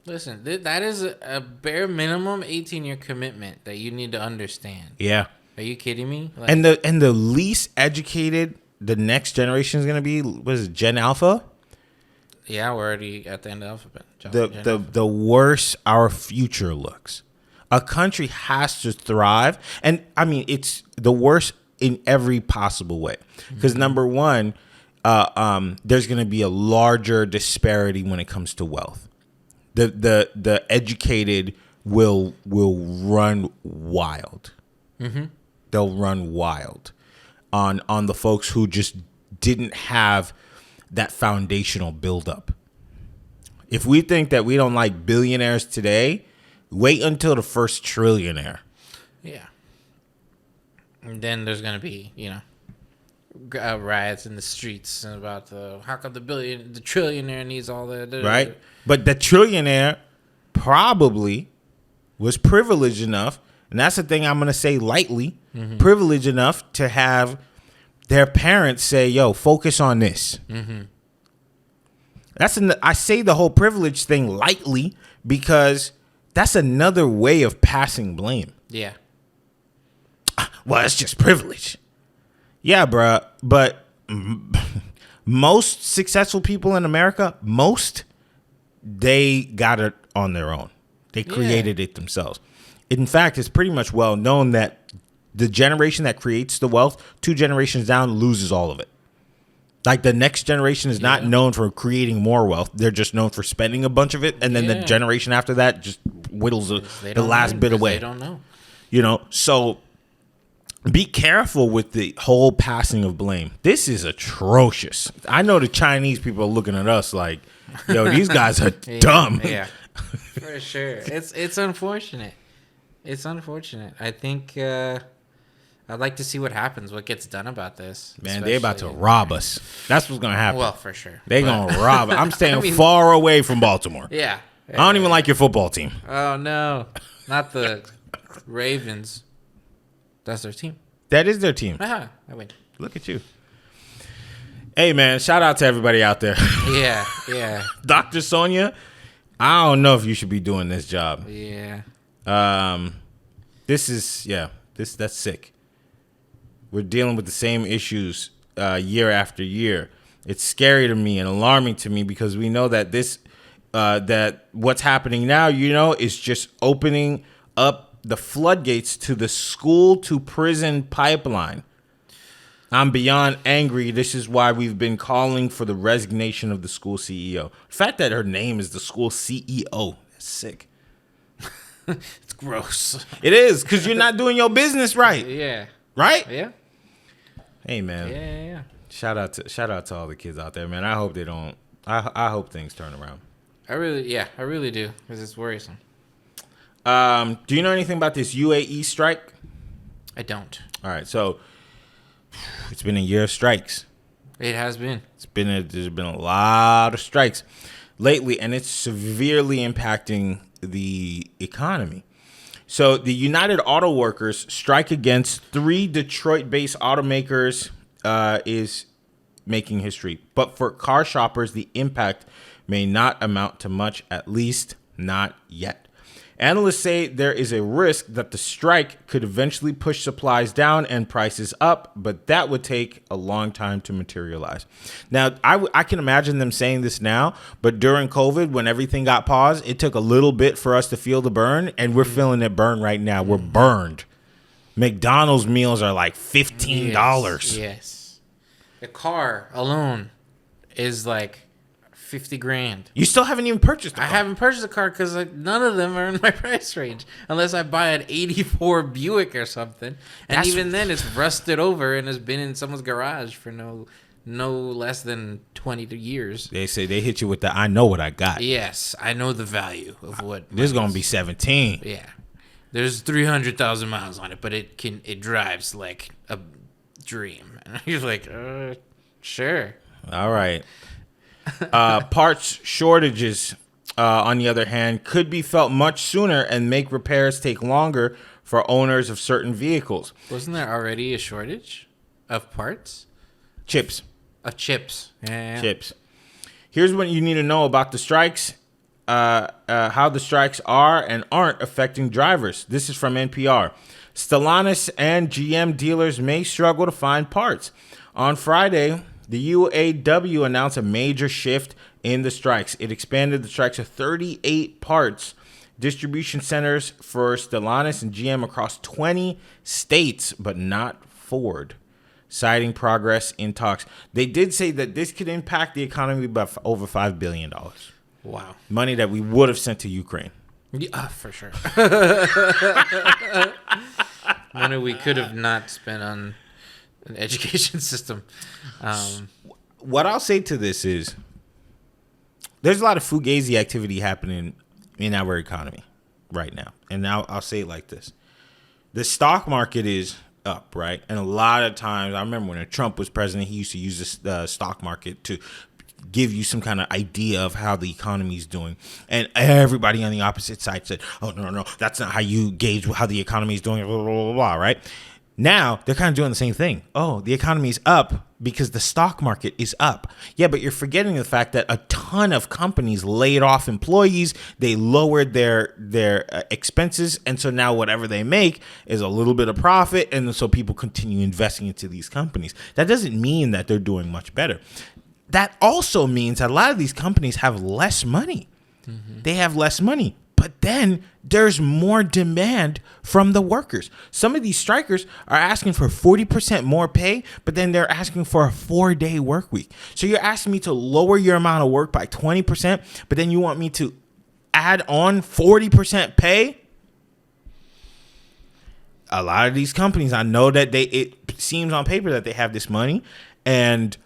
listen, that is a bare minimum 18-year commitment that you need to understand. Yeah. Are you kidding me? Like, and the least educated the next generation is going to be, what is it, Gen Alpha? Yeah, we're already at the end of the alphabet. The worse our future looks. A country has to thrive. And I mean, it's the worst in every possible way. Because number one, there's going to be a larger disparity when it comes to wealth. The educated will run wild. They'll run wild on the folks who just didn't have that foundational buildup. If we think that we don't like billionaires today, wait until the first trillionaire. Yeah. And then there's going to be, riots in the streets about how come the trillionaire needs all that. Right? But the trillionaire probably was privileged enough, and that's the thing I'm going to say lightly, privileged enough to have their parents say, yo, focus on this. I say the whole privilege thing lightly because that's another way of passing blame. Yeah. Well, it's just privilege. Yeah, bruh. But most successful people in America, they got it on their own. They created it themselves. In fact, it's pretty much well known that the generation that creates the wealth, 2 generations down, loses all of it. Like the next generation is not known for creating more wealth. They're just known for spending a bunch of it. And then the generation after that just whittles the last bit away. They don't know. So be careful with the whole passing of blame. This is atrocious. I know the Chinese people are looking at us like, yo, these guys are dumb. Yeah, for sure. It's unfortunate. It's unfortunate. I think I'd like to see what happens, what gets done about this. Man, they about to rob us. That's what's going to happen. Well, for sure. They're going to rob us. I'm staying far away from Baltimore. Yeah. I don't even like your football team. Oh, no. Not the Ravens. That's their team. That is their team. I win. Look at you. Hey, man, shout out to everybody out there. Yeah. Dr. Sonia, I don't know if you should be doing this job. Yeah. That's sick. We're dealing with the same issues year after year. It's scary to me and alarming to me because we know that that what's happening now, is just opening up the floodgates to the school to prison pipeline. I'm beyond angry. This is why we've been calling for the resignation of the school CEO. The fact that her name is the school CEO, that's sick. It's gross. It is, because you're not doing your business right. Yeah. Right? Yeah. Hey, man. Yeah. Shout out to all the kids out there, man. I hope they don't. I hope things turn around. I really do, because it's worrisome. Do you know anything about this UAE strike? I don't. All right, so it's been a year of strikes. It has been. There's been a lot of strikes lately, and it's severely impacting the economy. So the United Auto Workers strike against 3 Detroit-based automakers is making history. But for car shoppers, the impact may not amount to much, at least not yet. Analysts say there is a risk that the strike could eventually push supplies down and prices up, but that would take a long time to materialize. Now, I can imagine them saying this now, but during COVID, when everything got paused, it took a little bit for us to feel the burn, and we're feeling it burn right now. We're burned. McDonald's meals are like $15. Yes. The car alone is like $50,000. You still haven't even purchased a car. I haven't purchased a car because none of them are in my price range unless I buy an 84 Buick or something. And even then it's rusted over and has been in someone's garage for no less than 20 years. They say they hit you with the I know what I got. Yes, I know the value of what. This is going to be 17. Yeah. There's 300,000 miles on it, but it drives like a dream. And you're like, sure. All right. Parts shortages, on the other hand, could be felt much sooner and make repairs take longer for owners of certain vehicles. Wasn't there already a shortage of parts? Chips. Of chips. Yeah. Chips. Here's what you need to know about the strikes, how the strikes are and aren't affecting drivers. This is from NPR. Stellantis and GM dealers may struggle to find parts. On Friday, the UAW announced a major shift in the strikes. It expanded the strikes to 38 parts distribution centers for Stellantis and GM across 20 states, but not Ford, citing progress in talks. They did say that this could impact the economy by over $5 billion. Wow. Money that we would have sent to Ukraine. Yeah, for sure. Money we could have not spent on an education system. What I'll say to this is there's a lot of fugazi activity happening in our economy right now. And now I'll say it like this. The stock market is up, right? And a lot of times, I remember when Trump was president, he used to use the stock market to give you some kind of idea of how the economy is doing. And everybody on the opposite side said, oh, no, that's not how you gauge how the economy is doing, blah, blah, blah, blah, right? Now they're kind of doing the same thing. Oh, the economy is up because the stock market is up. Yeah, but you're forgetting the fact that a ton of companies laid off employees. They lowered their expenses. And so now whatever they make is a little bit of profit. And so people continue investing into these companies. That doesn't mean that they're doing much better. That also means that a lot of these companies have less money. Mm-hmm. They have less money. But then there's more demand from the workers. Some of these strikers are asking for 40% more pay, but then they're asking for a 4-day work week. So you're asking me to lower your amount of work by 20%, but then you want me to add on 40% pay? A lot of these companies, I know that it seems on paper that they have this money, and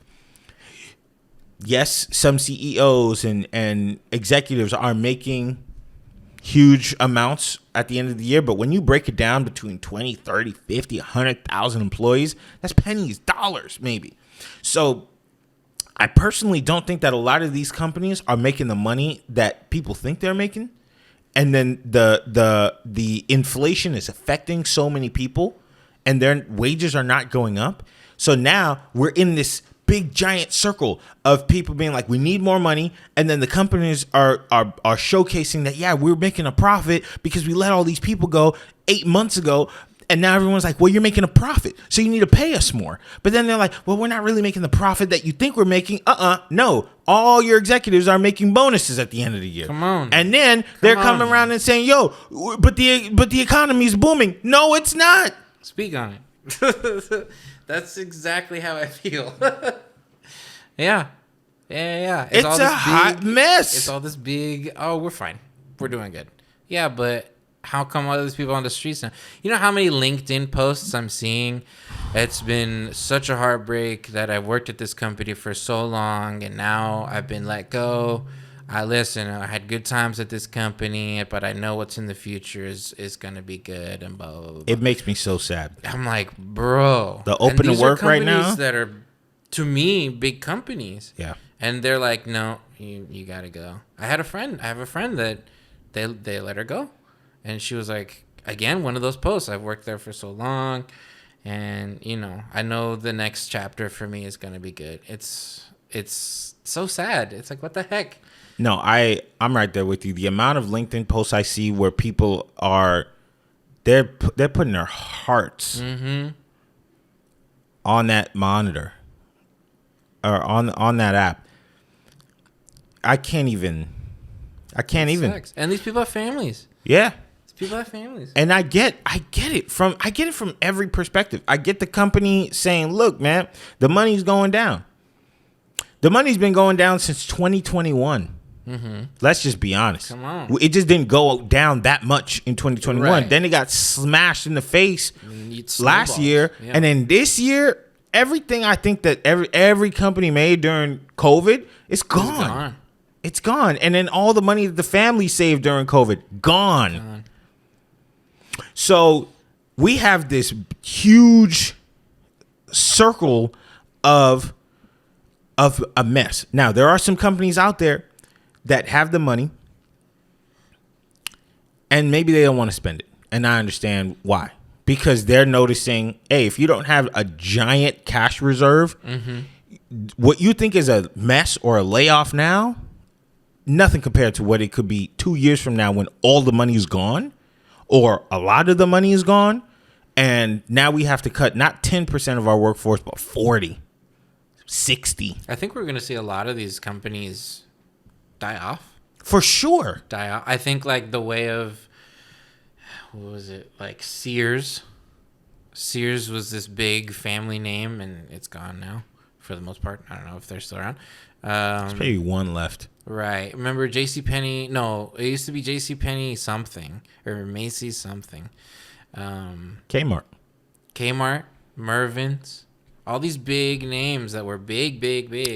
yes, some CEOs and executives are making huge amounts at the end of the year, but when you break it down between 20, 30, 50, 100,000 employees, that's pennies, dollars maybe. So I personally don't think that a lot of these companies are making the money that people think they're making. And then the inflation is affecting so many people and their wages are not going up. So now we're in this big giant circle of people being like, we need more money, and then the companies are showcasing that, yeah, we're making a profit because we let all these people go 8 months ago, and now everyone's like, well, you're making a profit, so you need to pay us more. But then they're like, well, we're not really making the profit that you think we're making. No, all your executives are making bonuses at the end of the year. Come on. And then they're coming around and saying, yo, but the economy is booming. No, it's not. Speak on it. That's exactly how I feel. Yeah. It's a hot mess. It's all this big, oh, we're fine. We're doing good. Yeah, but how come all these people on the streets now? You know how many LinkedIn posts I'm seeing? It's been such a heartbreak that I've worked at this company for so long, and now I've been let go. I had good times at this company, but I know what's in the future is going to be good, and blah, blah, blah. It makes me so sad. I'm like, bro. The open to work right now? That are, to me, big companies. Yeah. And they're like, no, you got to go. I have a friend that they let her go. And she was like, again, one of those posts. I've worked there for so long. And, I know the next chapter for me is going to be good. It's so sad. It's like, what the heck? No, I'm right there with you. The amount of LinkedIn posts I see where people are, they're putting their hearts on that monitor or on that app. I can't even. Sucks. And these people have families. Yeah. These people have families. And I get it from every perspective. I get the company saying, look, man, the money's going down. The money's been going down since 2021. Mm-hmm. Let's just be honest. Come on. It just didn't go down that much in 2021. Right. Then it got smashed in the face last year. Yeah. And then this year, everything I think that every company made during COVID is gone. It's gone. And then all the money that the family saved during COVID, gone. So we have this huge circle of a mess. Now, there are some companies out there that have the money and maybe they don't want to spend it. And I understand why. Because they're noticing, hey, if you don't have a giant cash reserve, what you think is a mess or a layoff now, nothing compared to what it could be 2 years from now when all the money is gone or a lot of the money is gone. And now we have to cut not 10% of our workforce, but 40, 60. I think we're going to see a lot of these companies die off. For sure. die out. I think like the way of, what was it, like Sears. Sears was this big family name, and it's gone now for the most part. I don't know if they're still around. There's maybe one left. Right. Remember JCPenney? No, it used to be JCPenney something or Macy's something. Kmart. Kmart, Mervyn's, all these big names that were big.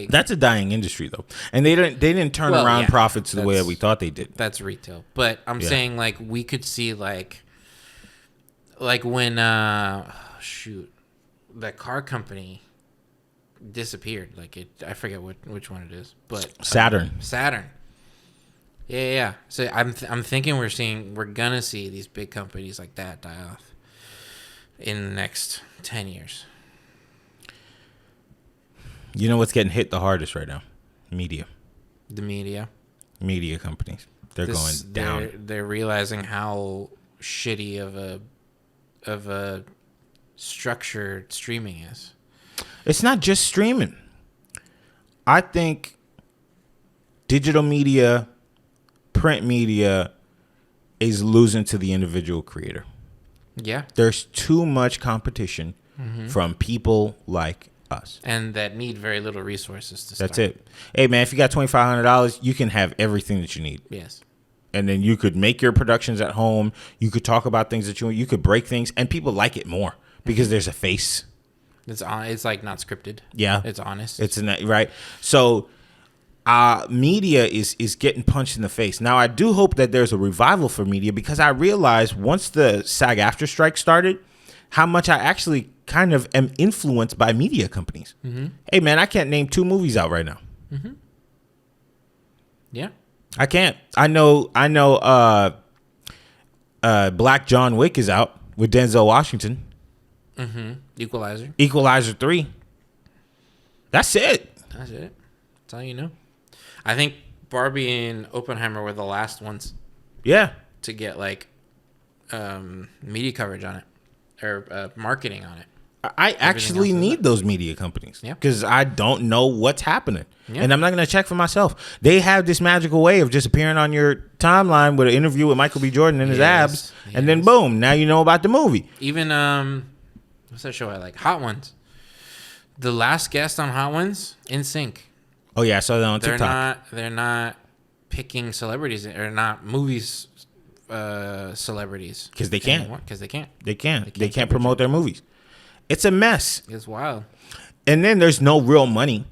That's a dying industry though, and they didn't turn around profits the way that we thought they did. That's retail, but I'm saying like we could see like when that car company disappeared. Like I forget which one it is, but Saturn. Yeah. So I'm thinking we're gonna see these big companies like that die off in the next 10 years. You know what's getting hit the hardest right now? Media. The media. Media companies. They're going down. They're realizing how shitty of a structured streaming is. It's not just streaming. I think digital media, print media is losing to the individual creator. Yeah. There's too much competition from people like us. And that need very little resources to start. That's it. Hey, man, if you got $2,500, you can have everything that you need. Yes. And then you could make your productions at home. You could talk about things that you could break things. And people like it more because there's a face. It's like not scripted. Yeah. It's honest. It's right. So media is getting punched in the face. Now, I do hope that there's a revival for media because I realized once the SAG-AFTRA strike started, how much I actually kind of am influenced by media companies. Mm-hmm. Hey, man, I can't name 2 movies out right now. Mm-hmm. Yeah. I can't. I know. Black John Wick is out with Denzel Washington. Mm-hmm. Equalizer 3. That's it. That's all you know. I think Barbie and Oppenheimer were the last ones. Yeah. To get like media coverage on it or marketing on it. I actually need those media companies because I don't know what's happening. Yeah. And I'm not going to check for myself. They have this magical way of just appearing on your timeline with an interview with Michael B. Jordan and his abs. Yes. And then boom, now you know about the movie. Even, what's that show I like? Hot Ones. The last guest on Hot Ones, NSYNC. Oh, yeah, I saw that on TikTok. They're not picking celebrities or not movies celebrities. Because they can't. Because they can't. They can't promote their movies. It's a mess. It's wild. And then there's no real money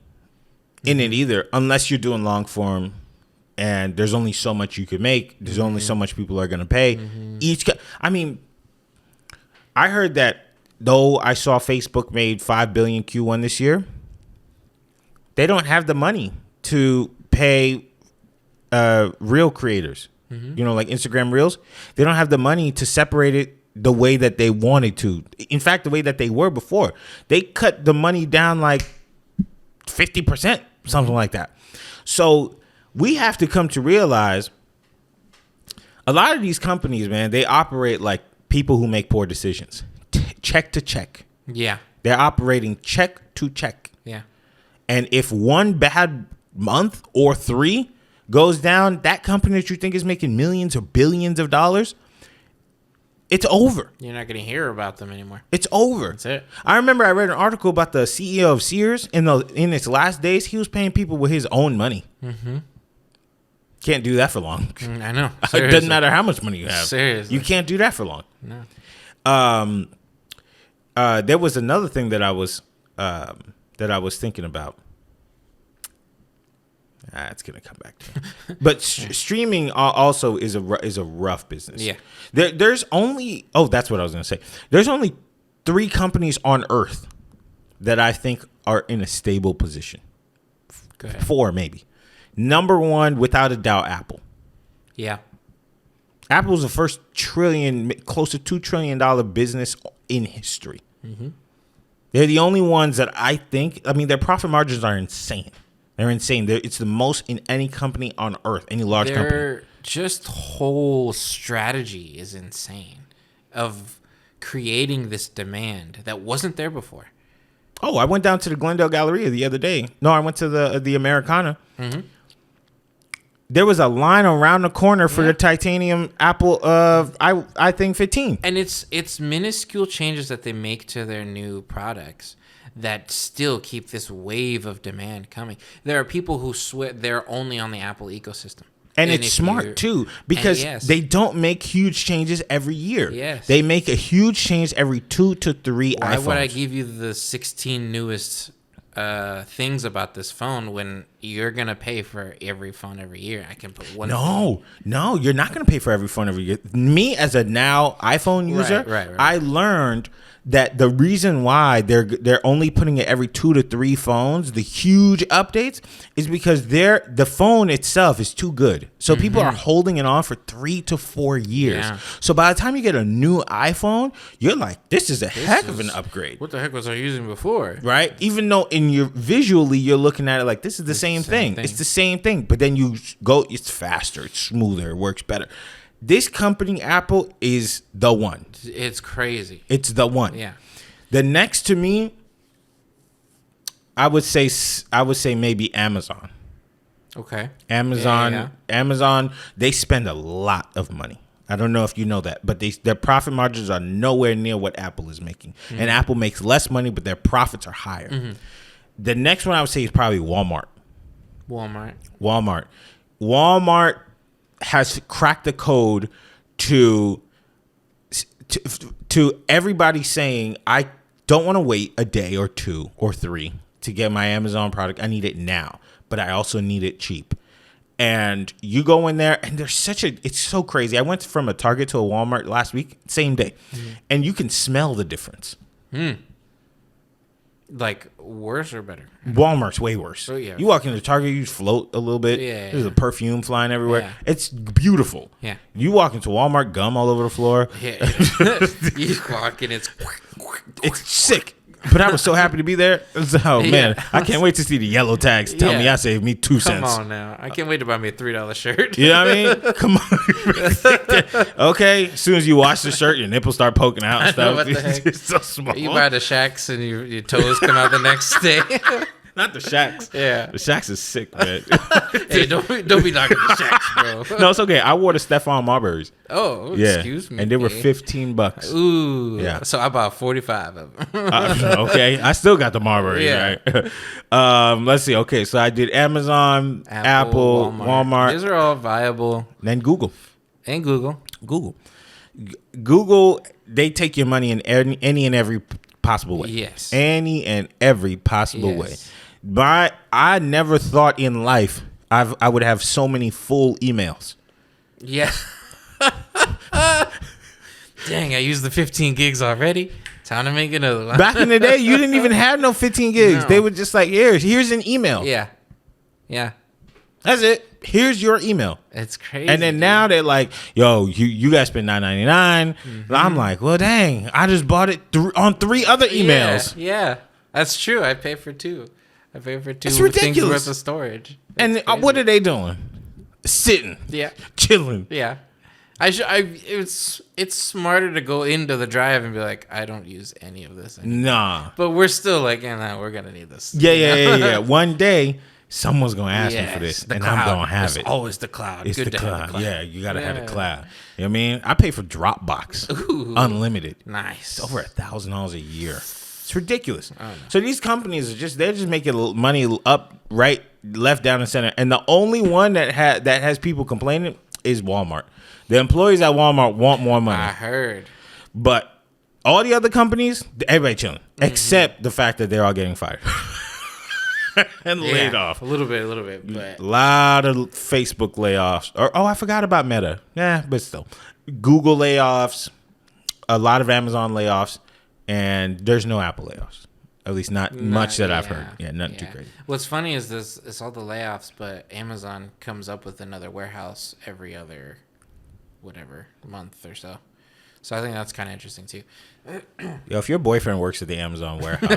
in it either, unless you're doing long form and there's only so much you could make. There's only so much people are going to pay. I heard that though I saw Facebook made $5 billion Q1 this year, they don't have the money to pay reel creators, like Instagram Reels. They don't have the money to separate it the way that they wanted to. In fact, the way that they were before. They cut the money down like 50%, something like that. So we have to come to realize a lot of these companies, man, they operate like people who make poor decisions. Check to check. Yeah. They're operating check to check. Yeah. And if one bad month or 3 goes down, that company that you think is making millions or billions of dollars, it's over. You're not going to hear about them anymore. It's over. That's it. I remember I read an article about the CEO of Sears in its last days. He was paying people with his own money. Mm-hmm. Can't do that for long. I know. It doesn't matter how much money you have. Seriously. You can't do that for long. No. There was another thing that I was thinking about. It's gonna come back to me. But streaming also is a rough business. Yeah. There's only that's what I was gonna say. There's only 3 companies on Earth that I think are in a stable position. Go ahead. 4 maybe. Number 1, without a doubt, Apple. Yeah. Apple's the first close to $2 trillion business in history. Mm-hmm. They're the only ones that I think. I mean, their profit margins are insane. They're insane. It's the most in any company on Earth, any large company. Their just whole strategy is insane of creating this demand that wasn't there before. Oh, I went down to the Glendale Galleria the other day. No, I went to the Americana. Mm-hmm. there was a line around the corner for the titanium Apple I think 15. And it's minuscule changes that they make to their new products that still keep this wave of demand coming. There are people who swear they're only on the Apple ecosystem. And it's smart too, because they don't make huge changes every year. Yes. They make a huge change every 2 to 3 iPhones. Why would I give you the 16 newest things about this phone when you're going to pay for every phone every year? I can put one. No, you're not going to pay for every phone every year. Me as a now iPhone user, right. I learned that the reason why they're only putting it every 2 to 3 phones, the huge updates, is because the phone itself is too good. So people are holding it on for 3 to 4 years. Yeah. So by the time you get a new iPhone, you're like, this is a heck of an upgrade. What the heck was I using before? Right? Even though visually you're looking at it like this is the same thing. It's the same thing. But then you go, it's faster, it's smoother, it works better. This company, Apple, is the one. It's crazy. It's the one. Yeah. The next to me, I would say maybe Amazon. Okay. Amazon. Yeah. Amazon. They spend a lot of money. I don't know if you know that, but their profit margins are nowhere near what Apple is making. Mm-hmm. And Apple makes less money, but their profits are higher. Mm-hmm. The next one I would say is probably Walmart. Walmart has cracked the code to everybody saying, I don't want to wait a day or 2 or 3 to get my Amazon product. I need it now, but I also need it cheap. And you go in there and it's so crazy. I went from a Target to a Walmart last week, same day, and you can smell the difference. Like worse or better? Walmart's way worse. Oh, yeah. You walk into Target, you float a little bit. Yeah, there's a perfume flying everywhere. Yeah. It's beautiful. Yeah. You walk into Walmart, gum all over the floor. Yeah. You walk and it's sick. But I was so happy to be there. Oh, man. I can't wait to see the yellow tags tell me I saved me 2 cents. Come on now. I can't wait to buy me a $3 shirt. You know what I mean? Come on. Okay. As soon as you wash the shirt, your nipples start poking out and stuff. What the heck? It's so small. You buy the Shacks and your toes come out the next day. Not the Shacks. Yeah. The Shacks is sick, man. Hey, don't be knocking the Shacks, bro. No, it's okay. I wore the Stephon Marburys. Oh, excuse me. And they were $15. Ooh. Yeah. So I bought 45 of them. Okay. I still got the Marburys, right? Let's see. Okay. So I did Amazon, Apple, Walmart. These are all viable. Then Google. And Google. Google, they take your money in any and every possible way. Yes. Any and every possible way. But I never thought in life I would have so many full emails. Yeah. Dang, I used the 15 gigs already. Time to make another one. Back in the day, you didn't even have no 15 gigs. No. They were just like, here's an email. Yeah. That's it. Here's your email. It's crazy. And then now they're like, yo, you guys spend $9.99. I'm like, well, dang, I just bought it on 3 other emails. Yeah. That's true. I pay for 2. It's ridiculous. Things worth of storage. And what are they doing? Sitting. Yeah. Chilling. Yeah. It's smarter to go into the drive and be like, I don't use any of this anymore. Nah. But we're still like, we're going to need this. Yeah. One day, someone's going to ask me for this, and I'm going to have it. It's always the cloud. It's the cloud. Yeah, you got to have the cloud. You know what I mean? I pay for Dropbox. Unlimited. Nice. It's over $1,000 a year. It's ridiculous. So these companies they're just making money up, right, left, down, and center. And the only one that has people complaining is Walmart. The employees at Walmart want more money. I heard. But all the other companies, everybody chilling, except the fact that they're all getting fired. And laid off. A little bit. But a lot of Facebook layoffs. I forgot about Meta. Yeah, but still. Google layoffs, a lot of Amazon layoffs, and there's no Apple layoffs. At least not much that I've heard. Yeah, nothing too crazy. What's funny is it's all the layoffs, but Amazon comes up with another warehouse every other month or so. So I think that's kind of interesting too. Yo, if your boyfriend works at the Amazon warehouse.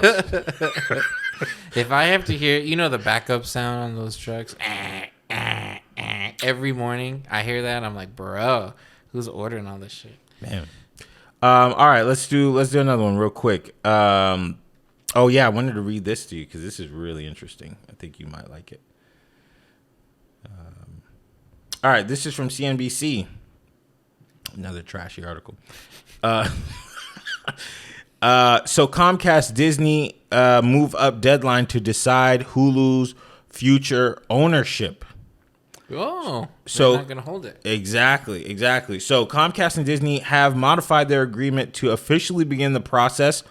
If I have to hear, the backup sound on those trucks, every morning I hear that, I'm like, bro, who's ordering all this shit? Man. All right, let's do another one real quick. I wanted to read this to you because this is really interesting. I think you might like it. All right, this is from CNBC. Another trashy article. So Comcast Disney move up deadline to decide Hulu's future ownership. Oh, so they're not going to hold it. Exactly. So Comcast and Disney have modified their agreement to officially begin the process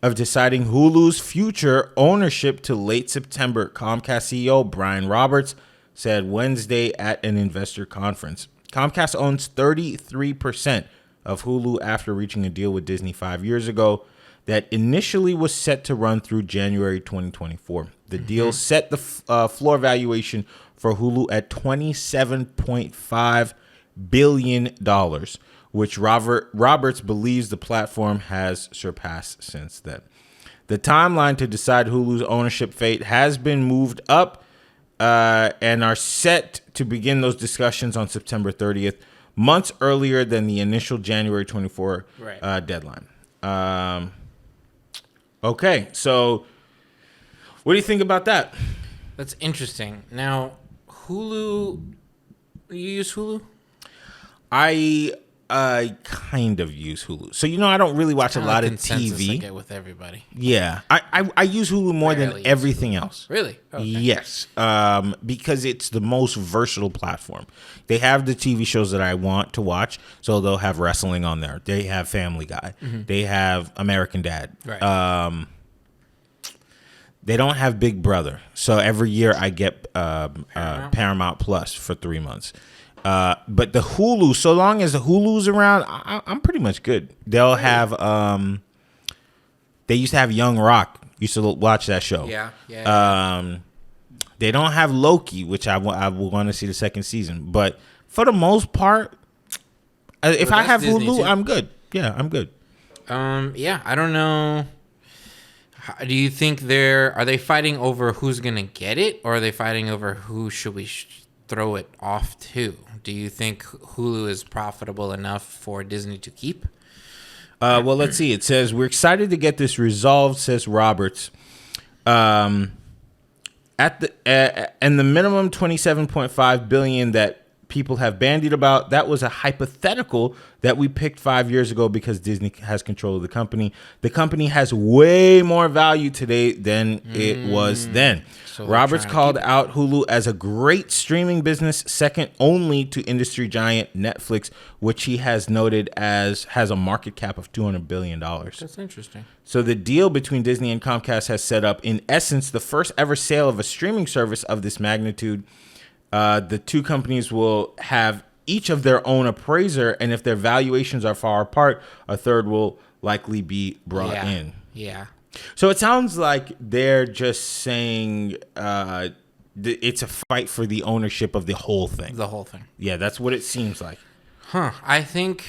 of deciding Hulu's future ownership to late September. Comcast CEO Brian Roberts said Wednesday at an investor conference. Comcast owns 33% of Hulu after reaching a deal with Disney 5 years ago that initially was set to run through January 2024. The deal set the floor valuation for Hulu at $27.5 billion, which Roberts believes the platform has surpassed since then. The timeline to decide Hulu's ownership fate has been moved up and are set to begin those discussions on September 30th, months earlier than the initial January 24 deadline. Okay, so what do you think about that? That's interesting. Now, Hulu, you use Hulu? I kind of use Hulu. So, I don't really watch a lot of TV. I get with everybody. Yeah. I use Hulu more than everything else. Really? Okay. Yes. Because it's the most versatile platform. They have the TV shows that I want to watch. So they'll have wrestling on there. They have Family Guy. Mm-hmm. They have American Dad. Right. They don't have Big Brother. So every year I get Paramount Plus for 3 months. But the Hulu, so long as the Hulu's around, I'm pretty much good. They'll have, they used to have Young Rock. Used to watch that show. Yeah. They don't have Loki, which I will want to see the second season. But for the most part, if I have Disney Hulu, too. I'm good. Yeah, I'm good. Yeah, I don't know. Do you think are they fighting over who's going to get it, or are they fighting over who should we throw it off to? Do you think Hulu is profitable enough for Disney to keep? Well, let's see. It says, we're excited to get this resolved, says Roberts. And the minimum $27.5 billion that people have bandied about, that was a hypothetical that we picked 5 years ago because Disney has control of the company. The company has way more value today than it was then. So Roberts called out Hulu as a great streaming business, second only to industry giant Netflix, which he has noted has a market cap of $200 billion. That's interesting. So the deal between Disney and Comcast has set up, in essence, the first ever sale of a streaming service of this magnitude. The two companies will have each of their own appraiser, and if their valuations are far apart, a third will likely be brought in. Yeah. So it sounds like they're just saying it's a fight for the ownership of the whole thing. The whole thing. Yeah, that's what it seems like. Huh. I think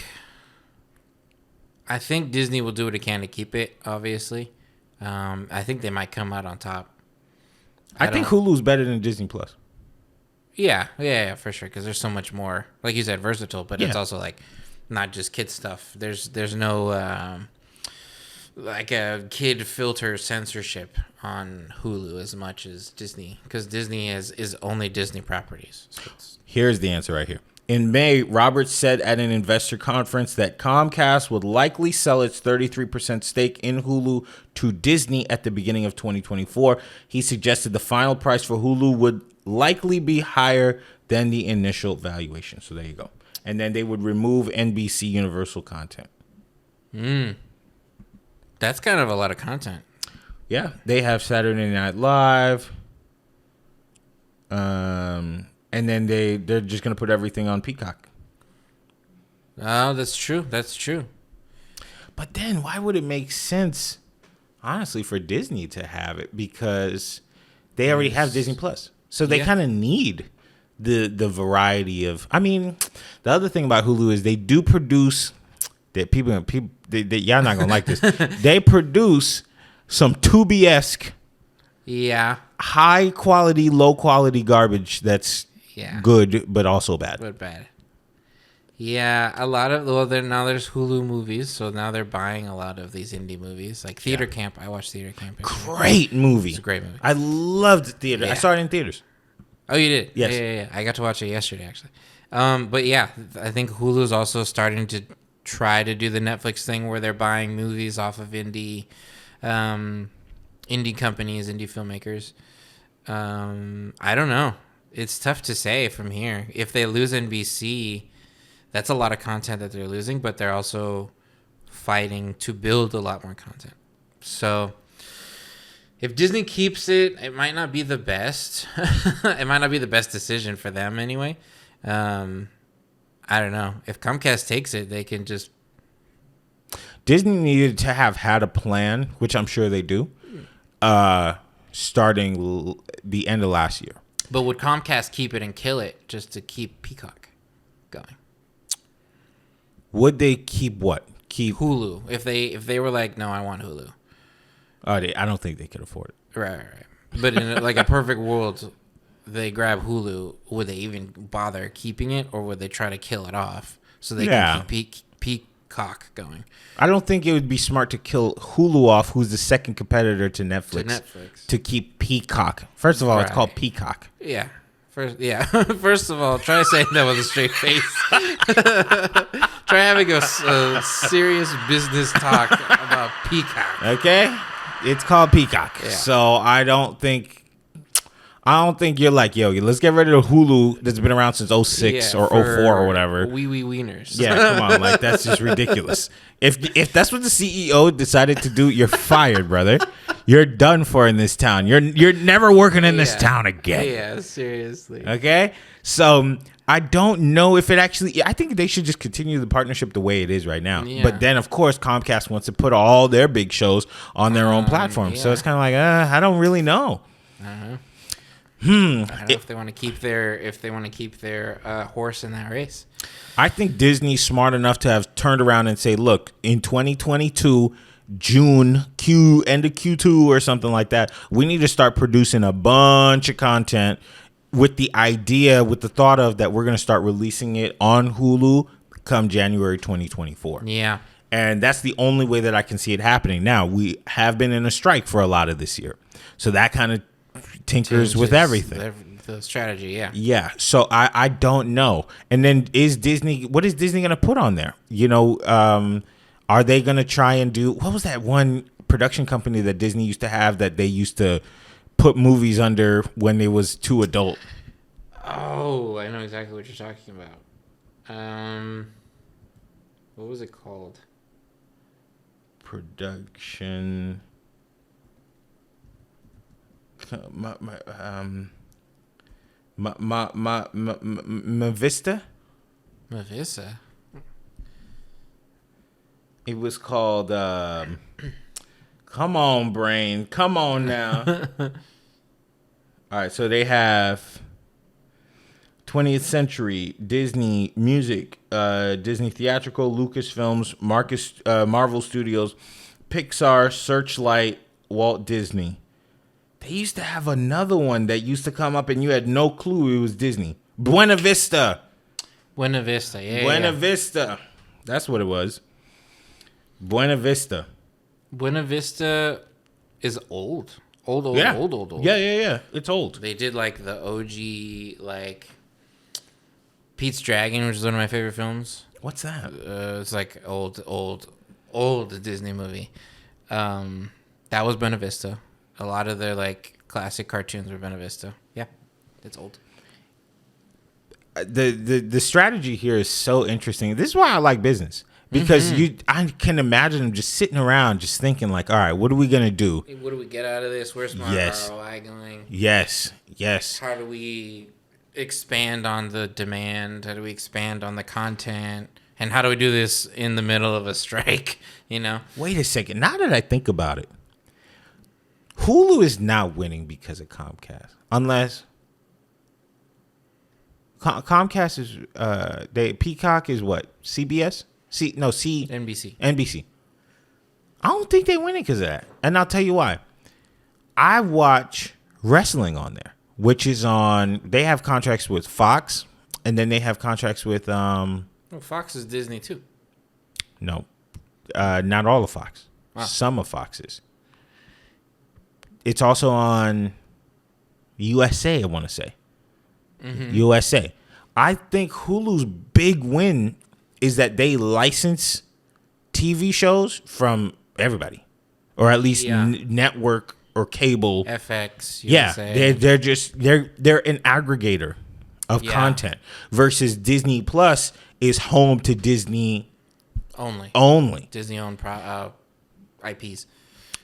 Disney will do what it can to keep it, obviously. I think they might come out on top. I think Hulu's better than Disney Plus. Yeah, for sure. Because there's so much more, like you said, versatile. But it's also like not just kid stuff. There's no like a kid filter censorship on Hulu as much as Disney, because Disney is only Disney properties. So here's the answer right here. In May, Roberts said at an investor conference that Comcast would likely sell its 33% stake in Hulu to Disney at the beginning of 2024. He suggested the final price for Hulu would likely be higher than the initial valuation. So there you go. And then they would remove NBC Universal content. That's kind of a lot of content. Yeah, they have Saturday Night Live. And then they're just going to put everything on Peacock. Oh, that's true. But then why would it make sense, honestly, for Disney to have it? Because they already have Disney Plus. So they kind of need the variety of... I mean, the other thing about Hulu is they do produce... that people y'all not going to like this. They produce some Tubi-esque... Yeah. high quality, low quality garbage that's good, but also bad. Yeah, a lot of now there's Hulu movies, so now they're buying a lot of these indie movies, like Theater Camp. I watched Theater Camp. Great movie. It's a great movie. I loved Theater. Yeah. I saw it in theaters. Oh, you did? Yes. Yeah. I got to watch it yesterday, actually. But yeah, I think Hulu's also starting to try to do the Netflix thing where they're buying movies off of indie companies, indie filmmakers. I don't know. It's tough to say from here. If they lose NBC, that's a lot of content that they're losing, but they're also fighting to build a lot more content. So if Disney keeps it, it might not be the best. It might not be the best decision for them anyway. I don't know. If Comcast takes it, they can just... Disney needed to have had a plan, which I'm sure they do, starting the end of last year. But would Comcast keep it and kill it just to keep Peacock going? Would they keep what? Keep Hulu. If they were like, no, I want Hulu. I don't think they could afford it. Right. But in like a perfect world, they grab Hulu. Would they even bother keeping it, or would they try to kill it off so they can keep Peacock going? I don't think it would be smart to kill Hulu off, who's the second competitor to Netflix, to keep Peacock. First of all, It's called Peacock. Yeah. First of all, try saying that with a straight face. Try having a serious business talk about Peacock. Okay? It's called Peacock. Yeah. So I don't think you're like, yo, let's get rid of the Hulu that's been around since 06 or 04 or whatever. Wee wieners. Yeah, come on. Like, that's just ridiculous. If that's what the CEO decided to do, you're fired, brother. You're done for in this town. You're never working in this town again. Yeah, seriously. Okay? So I don't know if it actually... I think they should just continue the partnership the way it is right now. Yeah. But then, of course, Comcast wants to put all their big shows on their own platform. Yeah. So it's kind of like, I don't really know. I don't know if they want to keep their horse in that race. I think Disney's smart enough to have turned around and say, look, in 2022, June, end of Q2 or something like that, we need to start producing a bunch of content with the thought of that we're going to start releasing it on Hulu come January 2024. Yeah. And that's the only way that I can see it happening. Now, we have been in a strike for a lot of this year. So that kind of tinkers with everything. The strategy, yeah. Yeah. So I don't know. And then what is Disney going to put on there? Are they going to try and do, what was that one production company that Disney used to have that they used to put movies under when it was too adult? Oh, I know exactly what you're talking about. What was it called? Production. Mavista? Mavista? It was called, come on, brain. Come on now. All right, so they have 20th Century, Disney Music, Disney Theatrical, Lucasfilms, Marvel Studios, Pixar, Searchlight, Walt Disney. They used to have another one that used to come up and you had no clue it was Disney. Buena Vista. Buena Vista, yeah. Buena Vista. That's what it was. Buena Vista. Buena Vista is old. Old. Yeah. It's old. They did like the OG, like Pete's Dragon, which is one of my favorite films. What's that? It's like old Disney movie. That was Buena Vista. A lot of their like classic cartoons were Buena Vista. Yeah, it's old. The strategy here is so interesting. This is why I like business. Because I can imagine them just sitting around just thinking like, all right, what are we going to do? What do we get out of this? Where's my ROI going? Yes. How do we expand on the demand? How do we expand on the content? And how do we do this in the middle of a strike? Wait a second. Now that I think about it, Hulu is not winning because of Comcast. Unless Comcast is, Peacock is what? CBS? NBC. I don't think they win it because of that. And I'll tell you why. I watch wrestling on there, which is on, they have contracts with Fox, and then they have contracts with, Fox is Disney too. No, not all of Fox. Wow. Some of Fox's. It's also on USA, I want to say. USA. I think Hulu's big win is that they license TV shows from everybody, or at least network or cable. FX, USA. They're an aggregator of content versus Disney Plus is home to Disney only. Disney owned IPs.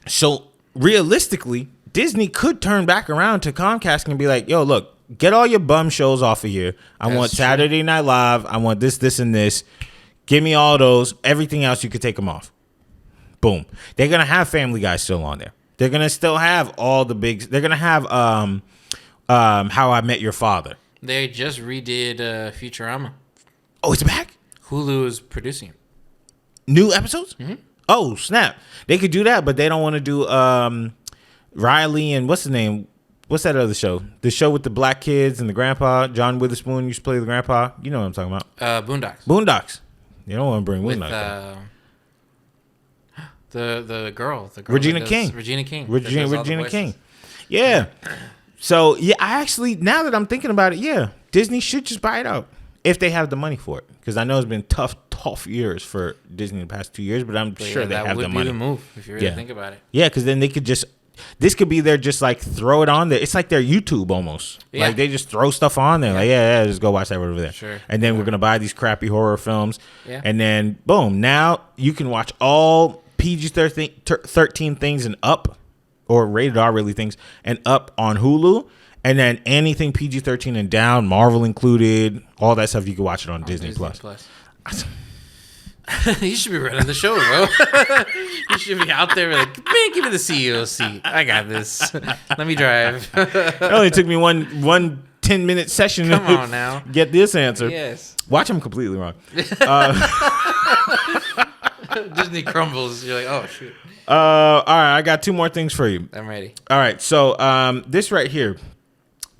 So realistically, Disney could turn back around to Comcast and be like, "Yo, look, get all your bum shows off of here. I want Saturday Night Live. I want this, this, and this. Give me all those. Everything else, you could take them off." Boom. They're gonna have Family Guy still on there. They're gonna still have all the big. They're gonna have How I Met Your Father. They just redid Futurama. Oh, it's back. Hulu is producing it. New episodes. Mm-hmm. Oh snap! They could do that, but they don't want to do Riley and what's the name? What's that other show? The show with the black kids and the grandpa. John Witherspoon used to play the grandpa. You know what I'm talking about? Boondocks. You don't want to bring Boondocks back. The girl Regina King. Regina King. Yeah. So yeah, I actually, now that I'm thinking about it, yeah, Disney should just buy it out if they have the money for it. Because I know it's been tough years for Disney the past 2 years, but I'm sure they have the money. That would be the move if you really think about it. Yeah, because then they could just, this could be their just like throw it on there. It's like their YouTube almost. Yeah. Like they just throw stuff on there. Like, just go watch that over there. Sure. And then we're going to buy these crappy horror films. Yeah. And then boom, now you can watch all PG-13 things and up, or rated R really things and up on Hulu. And then anything PG-13 and down, Marvel included, all that stuff, you can watch it on Disney Plus. You should be running the show, bro. You should be out there like, man, give me the CEO seat. I got this. Let me drive. It only took me one 10-minute session to get this answer. Yes. Watch them completely wrong. Disney crumbles. You're like, oh, shoot. All right, I got 2 more things for you. I'm ready. All right, so this right here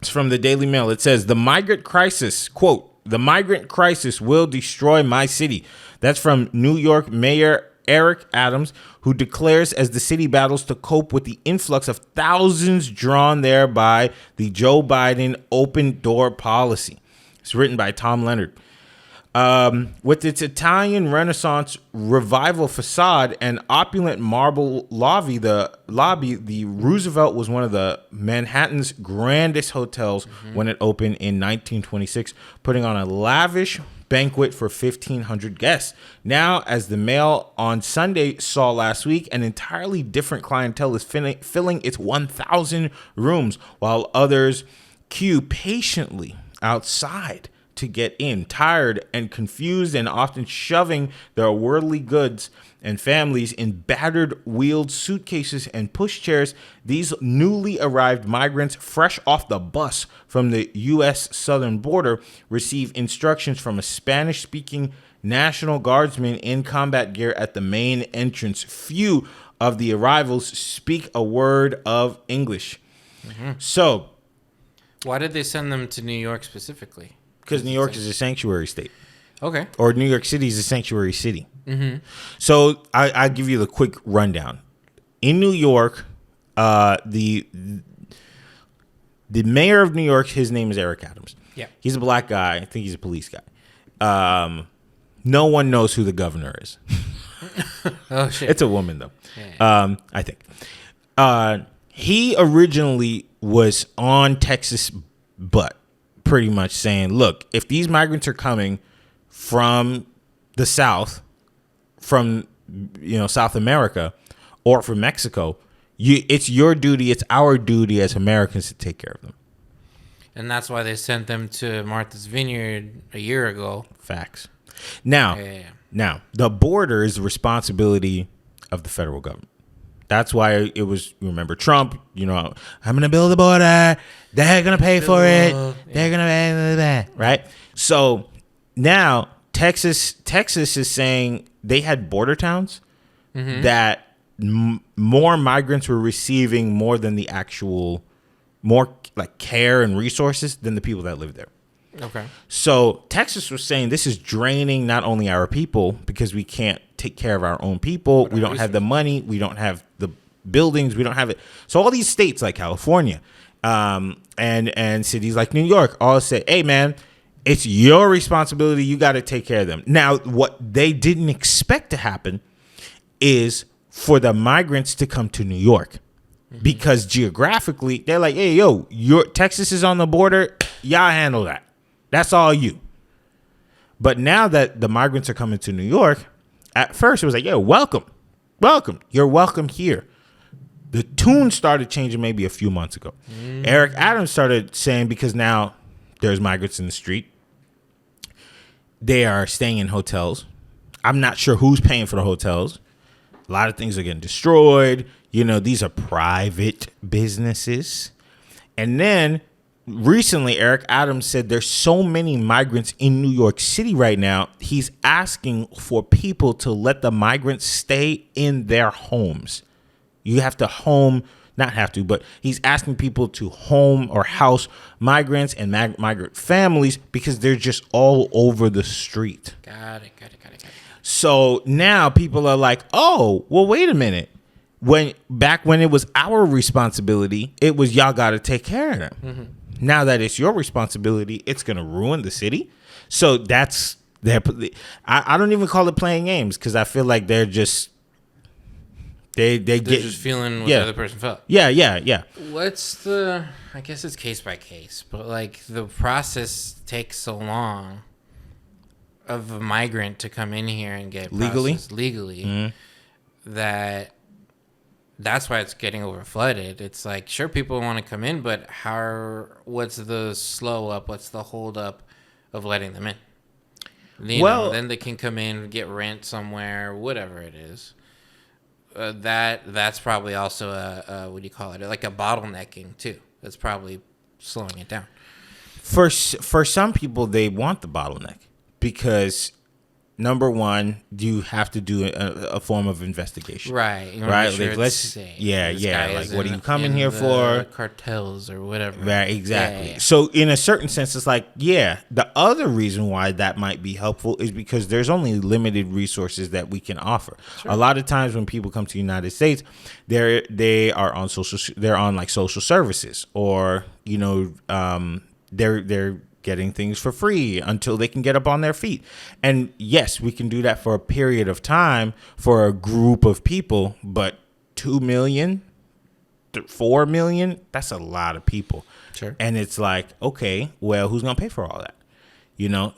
is from the Daily Mail. It says, the migrant crisis, quote, the migrant crisis will destroy my city. That's from New York Mayor Eric Adams, who declares as the city battles to cope with the influx of thousands drawn there by the Joe Biden open door policy. It's written by Tom Leonard. With its Italian Renaissance revival facade and opulent marble lobby, the Roosevelt was one of the Manhattan's grandest hotels when it opened in 1926, putting on a lavish banquet for 1,500 guests. Now, as the Mail on Sunday saw last week, an entirely different clientele is filling its 1,000 rooms, while others queue patiently outside to get in, tired and confused, and often shoving their worldly goods and families in battered wheeled suitcases and pushchairs. These newly arrived migrants, fresh off the bus from the U.S. southern border, receive instructions from a Spanish-speaking National Guardsman in combat gear at the main entrance. Few of the arrivals speak a word of English. So, why did they send them to New York specifically? Because New York is a sanctuary state. Okay. Or New York City is a sanctuary city. So I'll give you the quick rundown. In New York, the mayor of New York, his name is Eric Adams. Yeah. He's a black guy. I think he's a police guy. No one knows who the governor is. Oh, shit. It's a woman, though. Yeah. I think. He originally was on Texas butt, pretty much saying, look, if these migrants are coming from the South, from South America, or from Mexico, it's your duty, it's our duty as Americans to take care of them. And that's why they sent them to Martha's Vineyard a year ago. Facts. Now, the border is the responsibility of the federal government. That's why it was, remember Trump, I'm going to build a border. They're going to pay for it. They're going to pay that, right? So now Texas is saying they had border towns that more migrants were receiving more than the actual, more like care and resources than the people that live there. Okay. So Texas was saying this is draining not only our people because we can't take care of our own people. We don't have the money. We don't have the buildings. We don't have it. So all these states like California and cities like New York all say, hey, man, It's your responsibility. You got to take care of them. Now, what they didn't expect to happen is for the migrants to come to New York. Because geographically, they're like, hey, yo, Texas is on the border. Y'all handle that. That's all you. But now that the migrants are coming to New York, at first it was like, yo, welcome. Welcome. You're welcome here. The tune started changing maybe a few months ago. Eric Adams started saying, because now there's migrants in the street, they are staying in hotels. I'm not sure who's paying for the hotels. A lot of things are getting destroyed. You know, these are private businesses. And then recently, Eric Adams said there's so many migrants in New York City right now. He's asking for people to let the migrants stay in their homes. You have to not have to, but he's asking people to home or house migrants and migrant families because they're just all over the street. Got it. So now people are like, oh, well, wait a minute. Back when it was our responsibility, it was y'all got to take care of them. Mm-hmm. Now that it's your responsibility, it's going to ruin the city. So that's I don't even call it playing games because I feel like they're just they're just feeling what the other person felt. Yeah. I guess it's case by case, but like the process takes so long of a migrant to come in here and get legally mm-hmm. That's why it's getting over flooded. It's like, sure, people want to come in, but what's the slow up? What's the hold up of letting them in? Then they can come in, get rent somewhere, whatever it is. That's probably also a what do you call it? Like a bottlenecking too. That's probably slowing it down. For some people, they want the bottleneck because number one, you have to do a form of investigation, right? Right. Sure like, let's like what are you coming here for? Cartels or whatever. Right. Exactly. Yeah. So in a certain sense, it's like the other reason why that might be helpful is because there's only limited resources that we can offer. Sure. A lot of times when people come to the United States, they are on like social services or they're getting things for free until they can get up on their feet. And yes, we can do that for a period of time for a group of people, but 2 million, 4 million, that's a lot of people. Sure. And it's like, okay, well, who's going to pay for all that?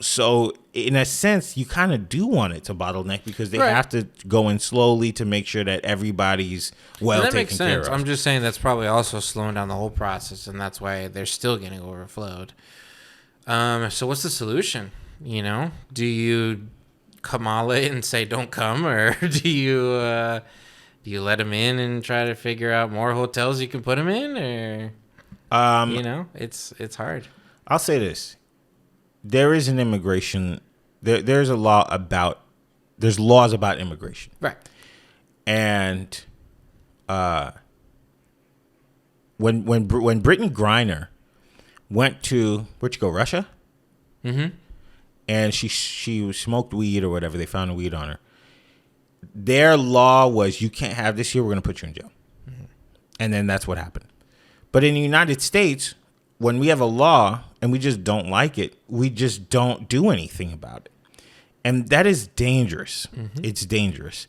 So in a sense, you kind of do want it to bottleneck because they have to go in slowly to make sure that everybody's taken care of. I'm just saying that's probably also slowing down the whole process, and that's why they're still getting overflowed. So what's the solution? Do you Kamala it and say don't come, or do you let them in and try to figure out more hotels you can put them in, or it's hard. I'll say this: there is an immigration. There's laws about immigration, right? And when Brittany Griner went to where'd you go, Russia? Mm-hmm. And she smoked weed or whatever. They found the weed on her. Their law was you can't have this here. We're going to put you in jail. Mm-hmm. And then that's what happened. But in the United States, when we have a law and we just don't like it, we just don't do anything about it. And that is dangerous. Mm-hmm. It's dangerous.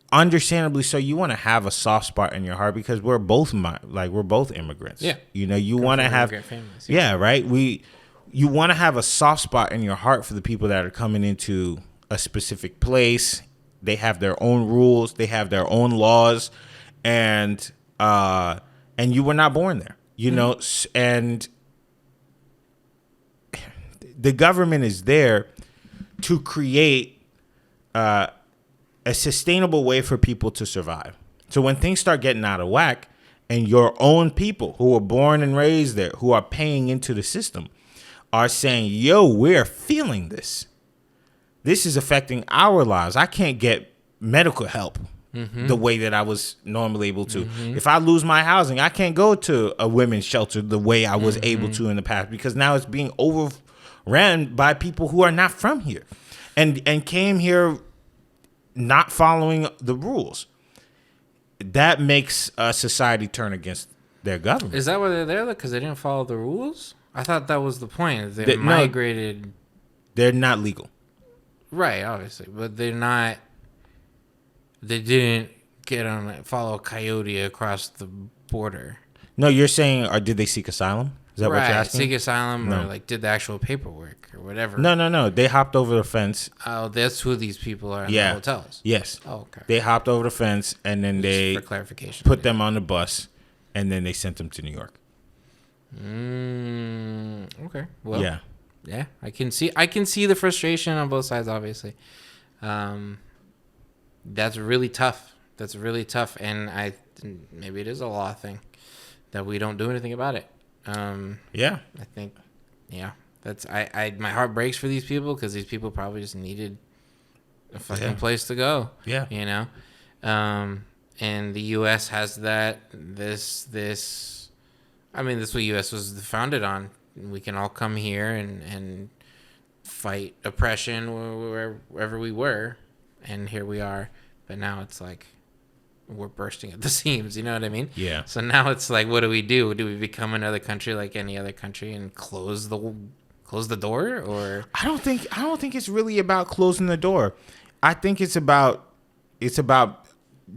Understandably so, you want to have a soft spot in your heart because we're both immigrants. Yeah, you want to have families, right. You want to have a soft spot in your heart for the people that are coming into a specific place. They have their own rules, they have their own laws, and you were not born there. And the government is there to create a sustainable way for people to survive. So when things start getting out of whack and your own people who were born and raised there, who are paying into the system, are saying, yo, we're feeling this. This is affecting our lives. I can't get medical help the way that I was normally able to. Mm-hmm. If I lose my housing, I can't go to a women's shelter the way I was able to in the past because now it's being overrun by people who are not from here and came here not following the rules. That makes society turn against their government. Is that why they're there? Because they didn't follow the rules? I thought that was the point. They migrated. No, they're not legal. Right, obviously, but they're not. They didn't follow a coyote across the border. No, you're saying, or did they seek asylum? Is that what you're asking? Seek asylum, or like did the actual paperwork or whatever. No. They hopped over the fence. Oh, that's who these people are in the hotels. Yes. Oh, okay. They hopped over the fence, and then they for clarification put them on the bus, and then they sent them to New York. Okay. Well. Yeah. I can see the frustration on both sides. Obviously, that's really tough. And maybe it is a law thing that we don't do anything about it. I think, that's my heart breaks for these people because these people probably just needed a fucking place to go. Yeah. You know? And the U.S. has this is what U.S. was founded on. We can all come here and fight oppression wherever we were. And here we are. But now it's like we're bursting at the seams. You know what I mean? Yeah. So now it's like, what do we do? Do we become another country like any other country and close the door? Or I don't think it's really about closing the door. I think it's about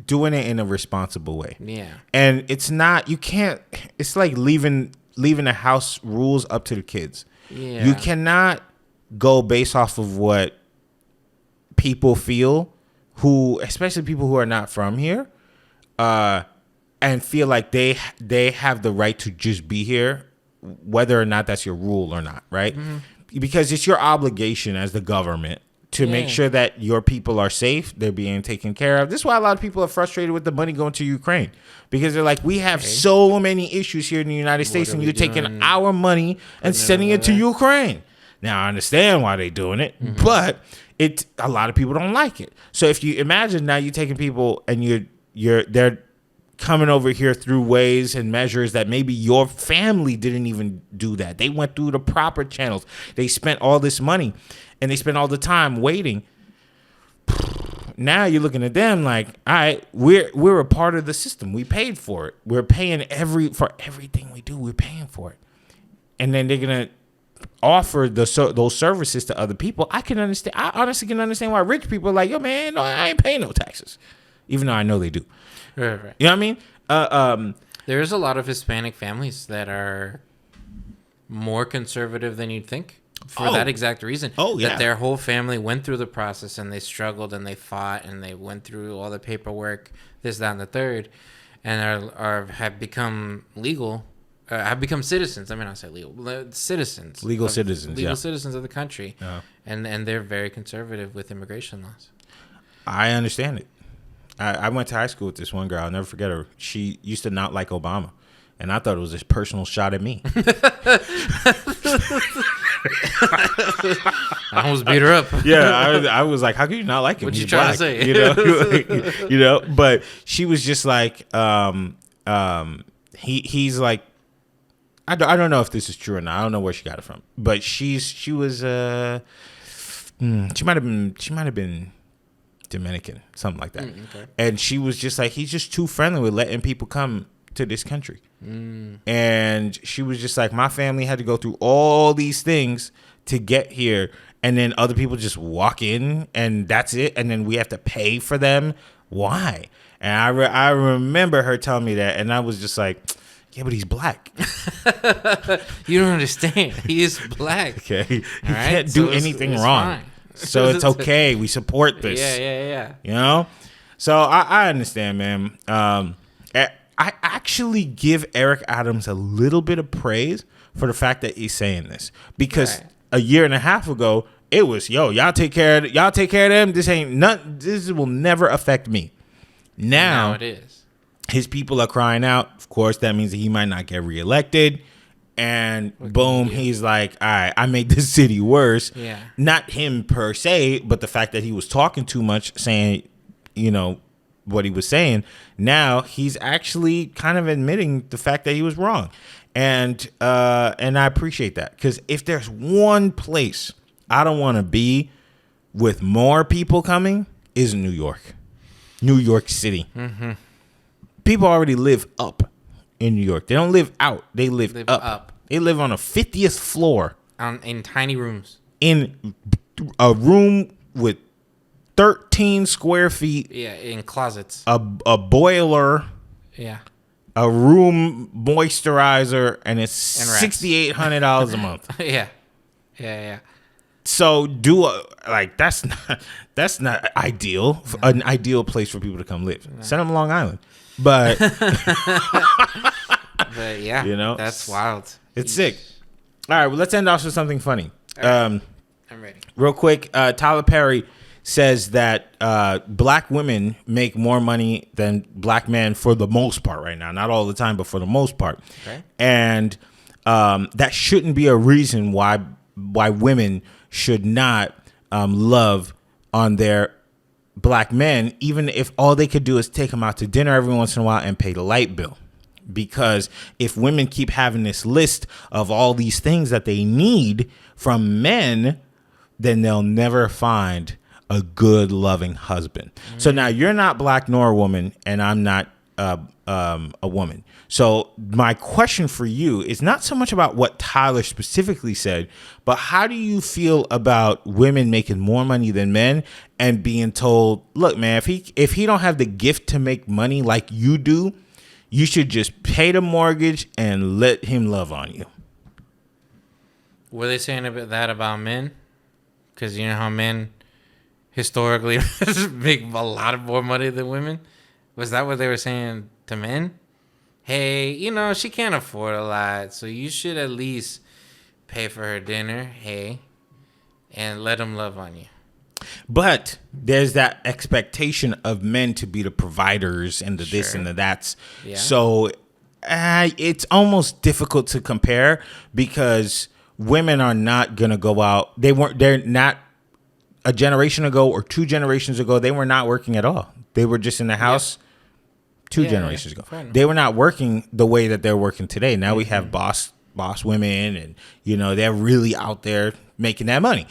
doing it in a responsible way. Yeah. And it's not, you can't, it's like leaving the house rules up to the kids. Yeah. You cannot go based off of what people feel, especially people who are not from here, and feel like they have the right to just be here, whether or not that's your rule or not, right? Mm-hmm. Because it's your obligation as the government to make sure that your people are safe, they're being taken care of. This is why a lot of people are frustrated with the money going to Ukraine, because they're like, we have so many issues here in the United States, and you're taking our money and sending it to Ukraine. Now, I understand why they're doing it, but a lot of people don't like it. So if you imagine now you're taking people and they're coming over here through ways and measures that maybe your family didn't even do that. They went through the proper channels. They spent all this money and they spent all the time waiting. Now you're looking at them like, all right, we're a part of the system. We paid for it. We're paying for everything we do. We're paying for it. And then they're going to offer those services to other people. I honestly can understand why rich people are like, yo, man, no, I ain't paying no taxes. Even though I know they do. Right. You know what I mean? There's a lot of Hispanic families that are more conservative than you'd think for that exact reason. Oh, yeah. That their whole family went through the process and they struggled and they fought and they went through all the paperwork, this, that, and the third, and have become legal. Have become citizens. I mean, I say legal citizens. Legal citizens. Legal citizens of the country. Yeah. And they're very conservative with immigration laws. I understand it. I went to high school with this one girl. I'll never forget her. She used to not like Obama. And I thought it was a personal shot at me. I almost beat her up. Yeah, I was like, how can you not like him? What you trying to say? You know, but she was just like, he's like, I don't know if this is true or not. I don't know where she got it from. But she might have been Dominican, something like that. Okay. And she was just like, he's just too friendly with letting people come to this country. And she was just like, my family had to go through all these things to get here, and then other people just walk in and that's it, and then we have to pay for them. Why? And I remember her telling me that, and I was just like, yeah, but he's black. You don't understand. He is black. Okay. He can't do anything wrong. Fine. So it's okay. We support this. Yeah. You know? So I understand, man. I actually give Eric Adams a little bit of praise for the fact that he's saying this. Because a year and a half ago, it was, yo, y'all take care of them. This will never affect me. Now it is. His people are crying out. Of course, that means that he might not get reelected. And boom, he's like, all right, I made the city worse. Yeah. Not him per se, but the fact that he was talking too much, saying, what he was saying. Now he's actually kind of admitting the fact that he was wrong. And I appreciate that. Because if there's one place I don't want to be with more people coming, is New York. New York City. Mm-hmm. People already live up in New York. They don't live out. They live up. They live on a 50th floor in tiny rooms. In a room with 13 square feet. Yeah, in closets. A boiler. Yeah. A room moisturizer, and it's $6,800 a month. Yeah. So that's not ideal. No. An ideal place for people to come live. No. Send them to Long Island, but but yeah, that's wild. It's sick. All right, well, let's end off with something funny. Right. I'm ready. Real quick, Tyler Perry says that black women make more money than black men for the most part right now. Not all the time, but for the most part. Okay. And that shouldn't be a reason why women should not love on their black men, even if all they could do is take them out to dinner every once in a while and pay the light bill. Because if women keep having this list of all these things that they need from men, then they'll never find a good, loving husband. Mm-hmm. So now you're not black nor a woman, and I'm not a woman. So my question for you is not so much about what Tyler specifically said, but how do you feel about women making more money than men and being told, look, man, if he don't have the gift to make money like you do, you should just pay the mortgage and let him love on you. Were they saying about men? Because you know how men historically make a lot of more money than women? Was that what they were saying to men? Hey, she can't afford a lot, so you should at least pay for her dinner, hey, and let him love on you. But there's that expectation of men to be the providers and the this and the that's. Yeah. So it's almost difficult to compare because women are not going to go out. They're not a generation ago or 2 generations ago. They were not working at all. They were just in the house 2 generations ago. They were not working the way that they're working today. Now we have boss women and, they're really out there making that money.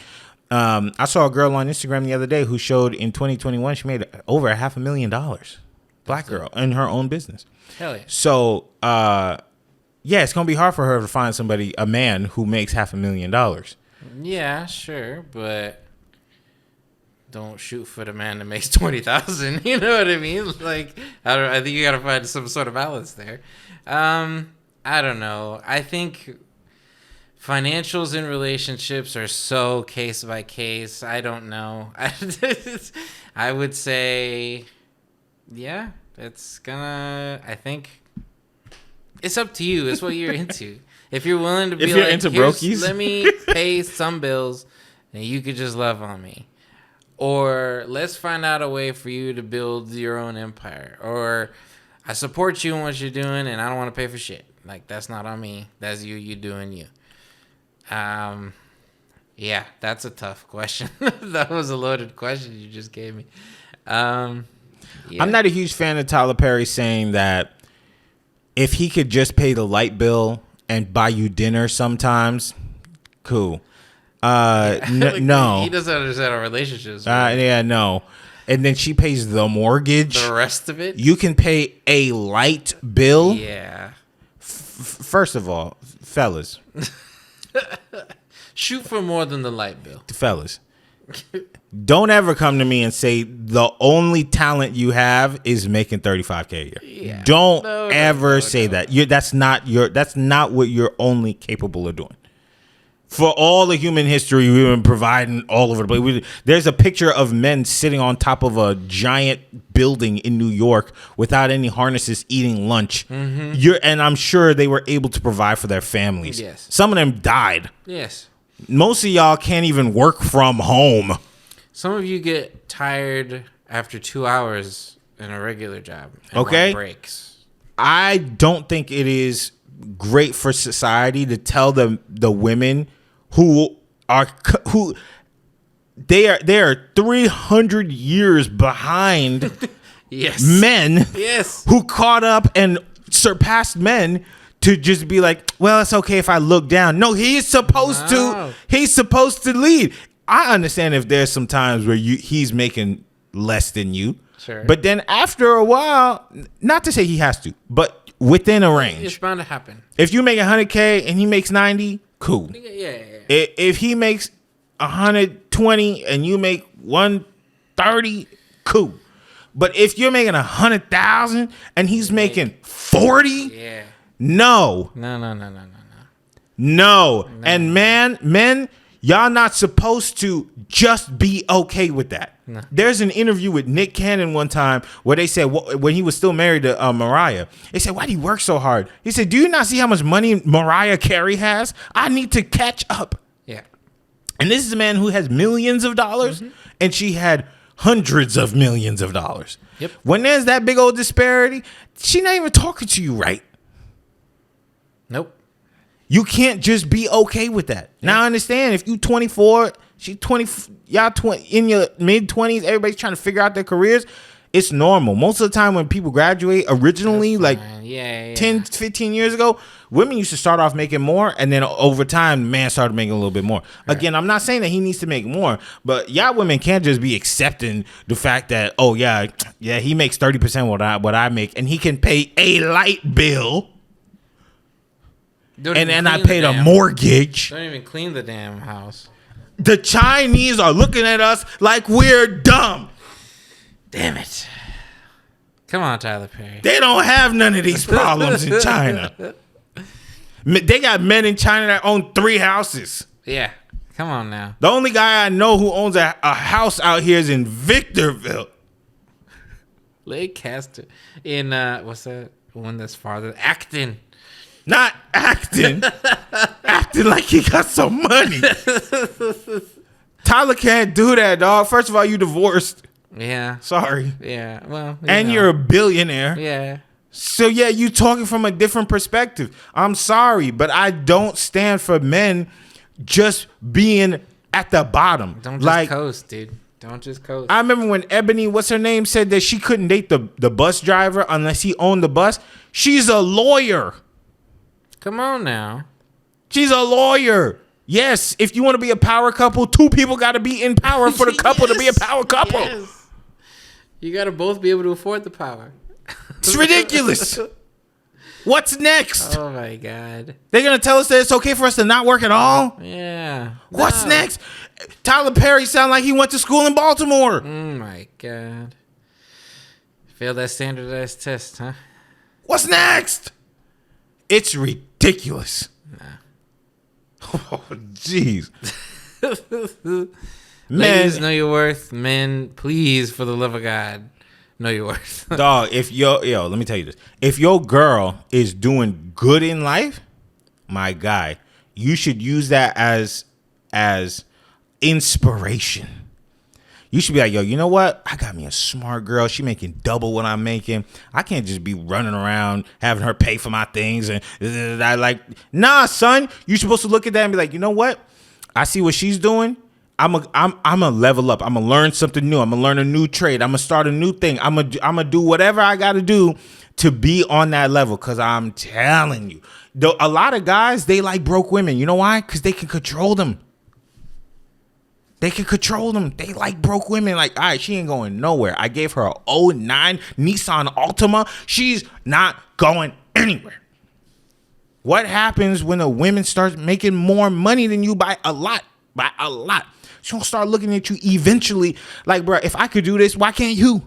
I saw a girl on Instagram the other day who showed in 2021 she made over $500,000. Black girl in her own business. Hell yeah. So, it's going to be hard for her to find a man who makes $500,000. Yeah, sure, but don't shoot for the man that makes 20,000. You know what I mean? Like, I think you got to find some sort of balance there. I don't know. I think financials in relationships are so case by case. I don't know. I would say, I think it's up to you. It's what you're into. If you're willing to be into brokies, let me pay some bills and you could just love on me. Or let's find out a way for you to build your own empire. Or I support you in what you're doing and I don't want to pay for shit. Like, that's not on me. That's you doing you. That's a tough question. That was a loaded question you just gave me. I'm not a huge fan of Tyler Perry saying that if he could just pay the light bill and buy you dinner sometimes, cool. No. He doesn't understand our relationships. No. And then she pays the mortgage. The rest of it? You can pay a light bill? Yeah. First of all, fellas. Shoot for more than the light bill. Fellas. Don't ever come to me and say the only talent you have is making $35,000 a year. Yeah. Don't ever say that. That's not what you're only capable of doing. For all the human history, we've been providing all over the place. There's a picture of men sitting on top of a giant building in New York without any harnesses eating lunch. Mm-hmm. And I'm sure they were able to provide for their families. Yes. Some of them died. Yes. Most of y'all can't even work from home. Some of you get tired after 2 hours in a regular job. Okay. Breaks. I don't think it is great for society to tell the women who are 300 years behind yes. men yes. who caught up and surpassed men to just be like, well, it's okay if I look down. No, he's supposed to lead. I understand if there's some times where he's making less than you. Sure. But then after a while, not to say he has to, but within a range. It's bound to happen. If you make 100K and he makes 90, cool. Yeah. If he makes 120 and you make 130, cool. But if you're making 100,000 and he's making 40, yeah, no. And men, y'all not supposed to just be okay with that. No. There's an interview with Nick Cannon one time where they said, when he was still married to Mariah, they said, why do you work so hard? He said, do you not see how much money Mariah Carey has? I need to catch up. Yeah. And this is a man who has millions of dollars, and she had hundreds of millions of dollars. Yep. When there's that big old disparity, she's not even talking to you right. Nope. You can't just be okay with that. Yep. Now I understand if you 24, she 20, y'all 20 in your mid 20s, everybody's trying to figure out their careers. It's normal. Most of the time when people graduate originally, like 10, 15 years ago, women used to start off making more, and then over time, man started making a little bit more. Right. Again, I'm not saying that he needs to make more, but y'all women can't just be accepting the fact that, oh yeah, he makes 30% what I make, and he can pay a light bill. And I paid a mortgage. Don't even clean the damn house. The Chinese are looking at us like we're dumb. Damn it. Come on, Tyler Perry. They don't have none of these problems in China. They got men in China that own 3 houses. Yeah. Come on now. The only guy I know who owns a house out here is in Victorville. Lancaster. In, what's that one that's farther? Acton. Not acting. Acting like he got some money. Tyler can't do that, dog. First of all, you divorced. Yeah. Sorry. Yeah. Well. You're a billionaire. Yeah. So yeah, you talking from a different perspective. I'm sorry, but I don't stand for men just being at the bottom. Don't just coast, dude. Don't just coast. I remember when Ebony, what's her name, said that she couldn't date the bus driver unless he owned the bus. She's a lawyer. Come on now. She's a lawyer. Yes, if you want to be a power couple, 2 people got to be in power for the couple to be a power couple. Yes. You got to both be able to afford the power. It's ridiculous. What's next? Oh, my God. They're going to tell us that it's okay for us to not work at all? Yeah. What's next? Tyler Perry sound like he went to school in Baltimore. Oh, my God. Failed that standardized test, huh? What's next? It's ridiculous. Nah. Oh, jeez. Ladies, know your worth. Men, please, for the love of God, know your worth. Dog, if let me tell you this. If your girl is doing good in life, my guy, you should use that as inspiration. You should be like, yo, you know what? I got me a smart girl. She making double what I'm making. I can't just be running around having her pay for my things. And I like, nah, son. You're supposed to look at that and be like, you know what? I see what she's doing. I'm a level up. I'm gonna learn something new. I'm gonna learn a new trade. I'm gonna start a new thing. I'm gonna do whatever I gotta do to be on that level. Cause I'm telling you, a lot of guys, they like broke women. You know why? Cause they can control them. They can control them. They like broke women. Like, all right, she ain't going nowhere. I gave her a 09 Nissan Altima. She's not going anywhere. What happens when a woman starts making more money than you by a lot? By a lot. She's going to start looking at you eventually like, bro, if I could do this, why can't you?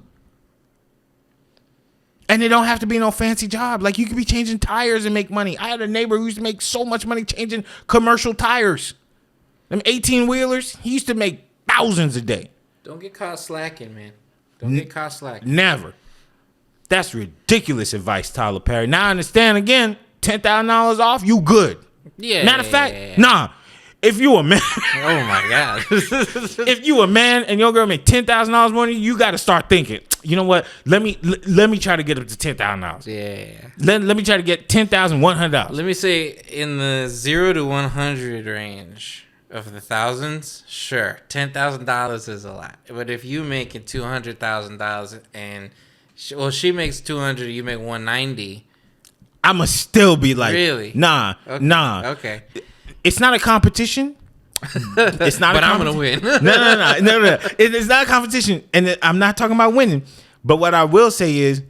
And it don't have to be no fancy job. Like, you could be changing tires and make money. I had a neighbor who used to make so much money changing commercial tires. Them 18-wheelers, he used to make thousands a day. Don't get caught slacking, man. Don't get caught slacking. Never. That's ridiculous advice, Tyler Perry. Now I understand again, $10,000 off, you good. Yeah. Matter of fact, nah. If you a man, oh my God. If you a man and your girl make $10,000 more than you got to start thinking, you know what? Let me try to get up to $10,000. Yeah. Let me try to get $10,100. Let me say in the 0 to 100 range of the thousands, sure, $10,000 is a lot. But if you making $200,000 and she makes 200, you make 190. I'ma still be like, really? Nah. Okay. It's not a competition. It's not. But I'm gonna win. No. It's not a competition, and I'm not talking about winning. But what I will say is,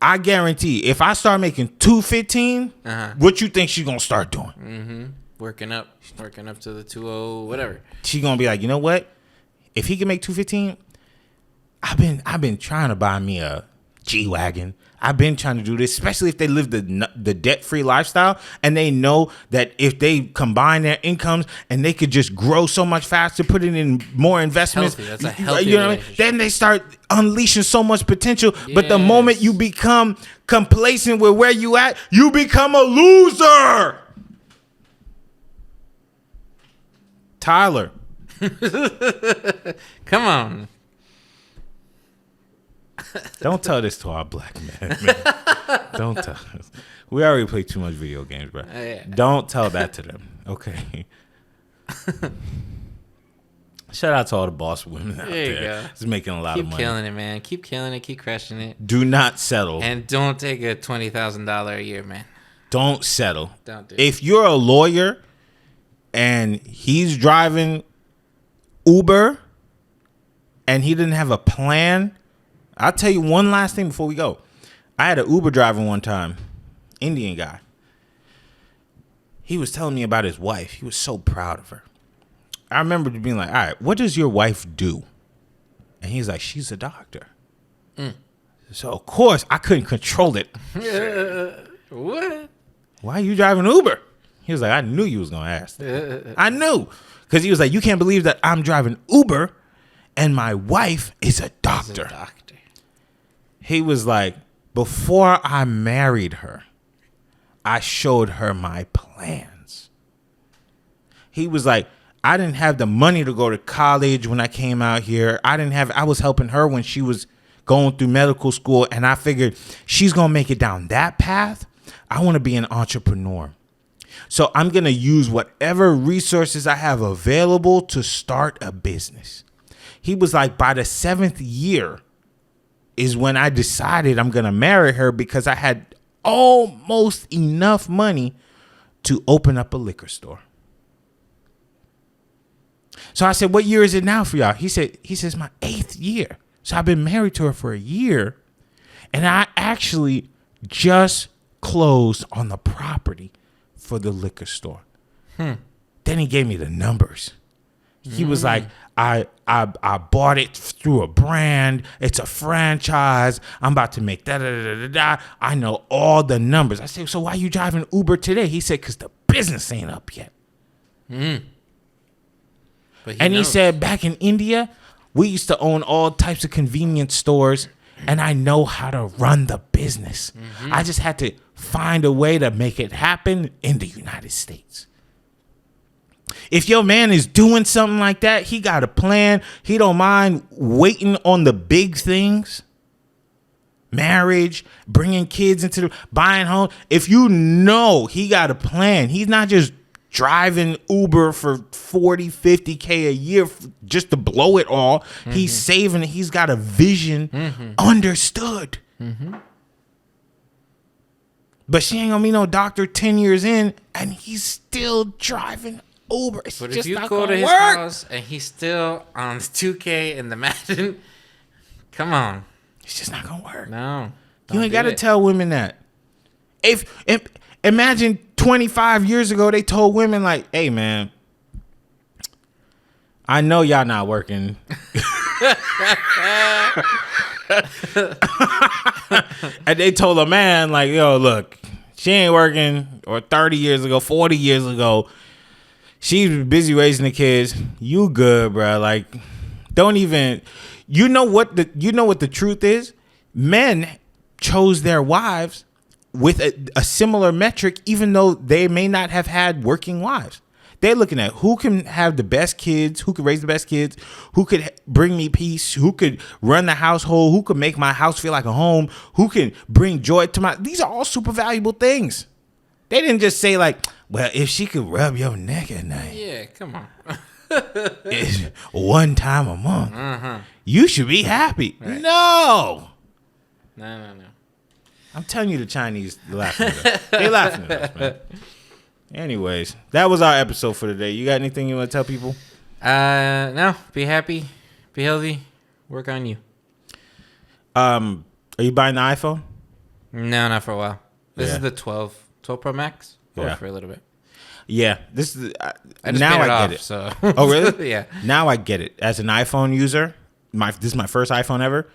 I guarantee if I start making $215, what you think she's gonna start doing? Mm-hmm. Working up to the 20 whatever. She gonna be like, you know what? If he can make $215, I've been trying to buy me a G-Wagon. I've been trying to do this, especially if they live the debt-free lifestyle and they know that if they combine their incomes and they could just grow so much faster, put it in more investments. Healthy. That's a healthy you know what I mean? Then they start unleashing so much potential. Yes. But the moment you become complacent with where you at, you become a loser. Tyler. Come on. Don't tell this to our black men, man. Don't tell us. We already play too much video games, bro. Yeah. Don't tell that to them, okay? Shout out to all the boss women out there. It's making a lot of money. Keep killing it, man. Keep killing it. Keep crushing it. Do not settle. And don't take a $20,000 a year, man. Don't settle. Don't do it. If you're a lawyer and he's driving Uber and he didn't have a plan, I'll tell you one last thing before we go. I had an Uber driver one time, Indian guy. He was telling me about his wife. He was so proud of her. I remember being like, all right, what does your wife do? And he's like, she's a doctor. So, of course, I couldn't control it. What? Why are you driving Uber? He was like, I knew you was going to ask that. I knew. Because he was like, you can't believe that I'm driving Uber and my wife is a doctor. He was like, before I married her, I showed her my plans. He was like, I didn't have the money to go to college when I came out here. I was helping her when she was going through medical school. And I figured she's going to make it down that path. I want to be an entrepreneur. So I'm going to use whatever resources I have available to start a business. He was like, by the 7th year is when I decided I'm going to marry her because I had almost enough money to open up a liquor store. So I said, what year is it now for y'all? He says my 8th year. So I've been married to her for a year. And I actually just closed on the property for the liquor store. Then he gave me the numbers. He was like, I bought it through a brand. It's a franchise. I'm about to make da-da-da-da-da. I know all the numbers. I said, so why are you driving Uber today? He said, because the business ain't up yet. And he said, back in India, we used to own all types of convenience stores, and I know how to run the business. I just had to find a way to make it happen in the United States. If your man is doing something like that, he got a plan. He don't mind waiting on the big things. Marriage, bringing kids into buying home. If you know he got a plan, he's not just driving Uber for 40, 50K a year just to blow it all. He's saving it. He's got a vision. Understood. But she ain't gonna be no doctor 10 years in and he's still driving Uber. It's but just if you not go to his work. house and he's still on 2K in the Madden, come on. It's just not gonna work. No. You ain't gotta tell women that. If imagine 25 years ago they told women like, hey man, I know y'all not working. And they told a man like, yo, look, she ain't working. Or 30 years ago, 40 years ago, she's busy raising the kids. You good, bro? Like, don't even. You know what the truth is? Men chose their wives with a similar metric, even though they may not have had working wives. They're looking at who can have the best kids, who can raise the best kids, who could bring me peace, who could run the household, who could make my house feel like a home, who can bring joy to my. These are all super valuable things. They didn't just say like, well, if she could rub your neck at night. Yeah, come on. It's one time a month. You should be happy. Right. No. I'm telling you, the Chinese laughing at us. They laughing at us, man. Anyways, that was our episode for today. You got anything you want to tell people? No. Be happy. Be healthy. Work on you. Are you buying the iPhone? No, not for a while. This Yeah. is the 12 Pro Max. Yeah. For a little bit. Yeah, this is I just now paid it I off, get it. So. Oh, really? Yeah. Now I get it. As an iPhone user, this is my first iPhone ever,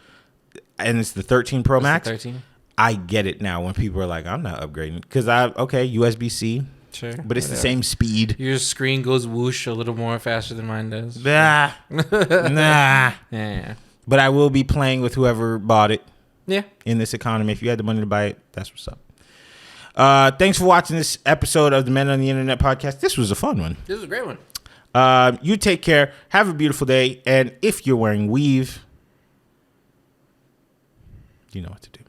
and it's the 13 Pro Max. 13. I get it now when people are like, "I'm not upgrading," because USB-C, Sure. but it's the same speed. Your screen goes whoosh a little more faster than mine does. Nah, nah. Yeah. But I will be playing with whoever bought it. Yeah. In this economy, if you had the money to buy it, that's what's up. Thanks for watching this episode of the Men on the Internet podcast. This was a fun one. This was a great one. You take care. Have a beautiful day. And if you're wearing weave, you know what to do.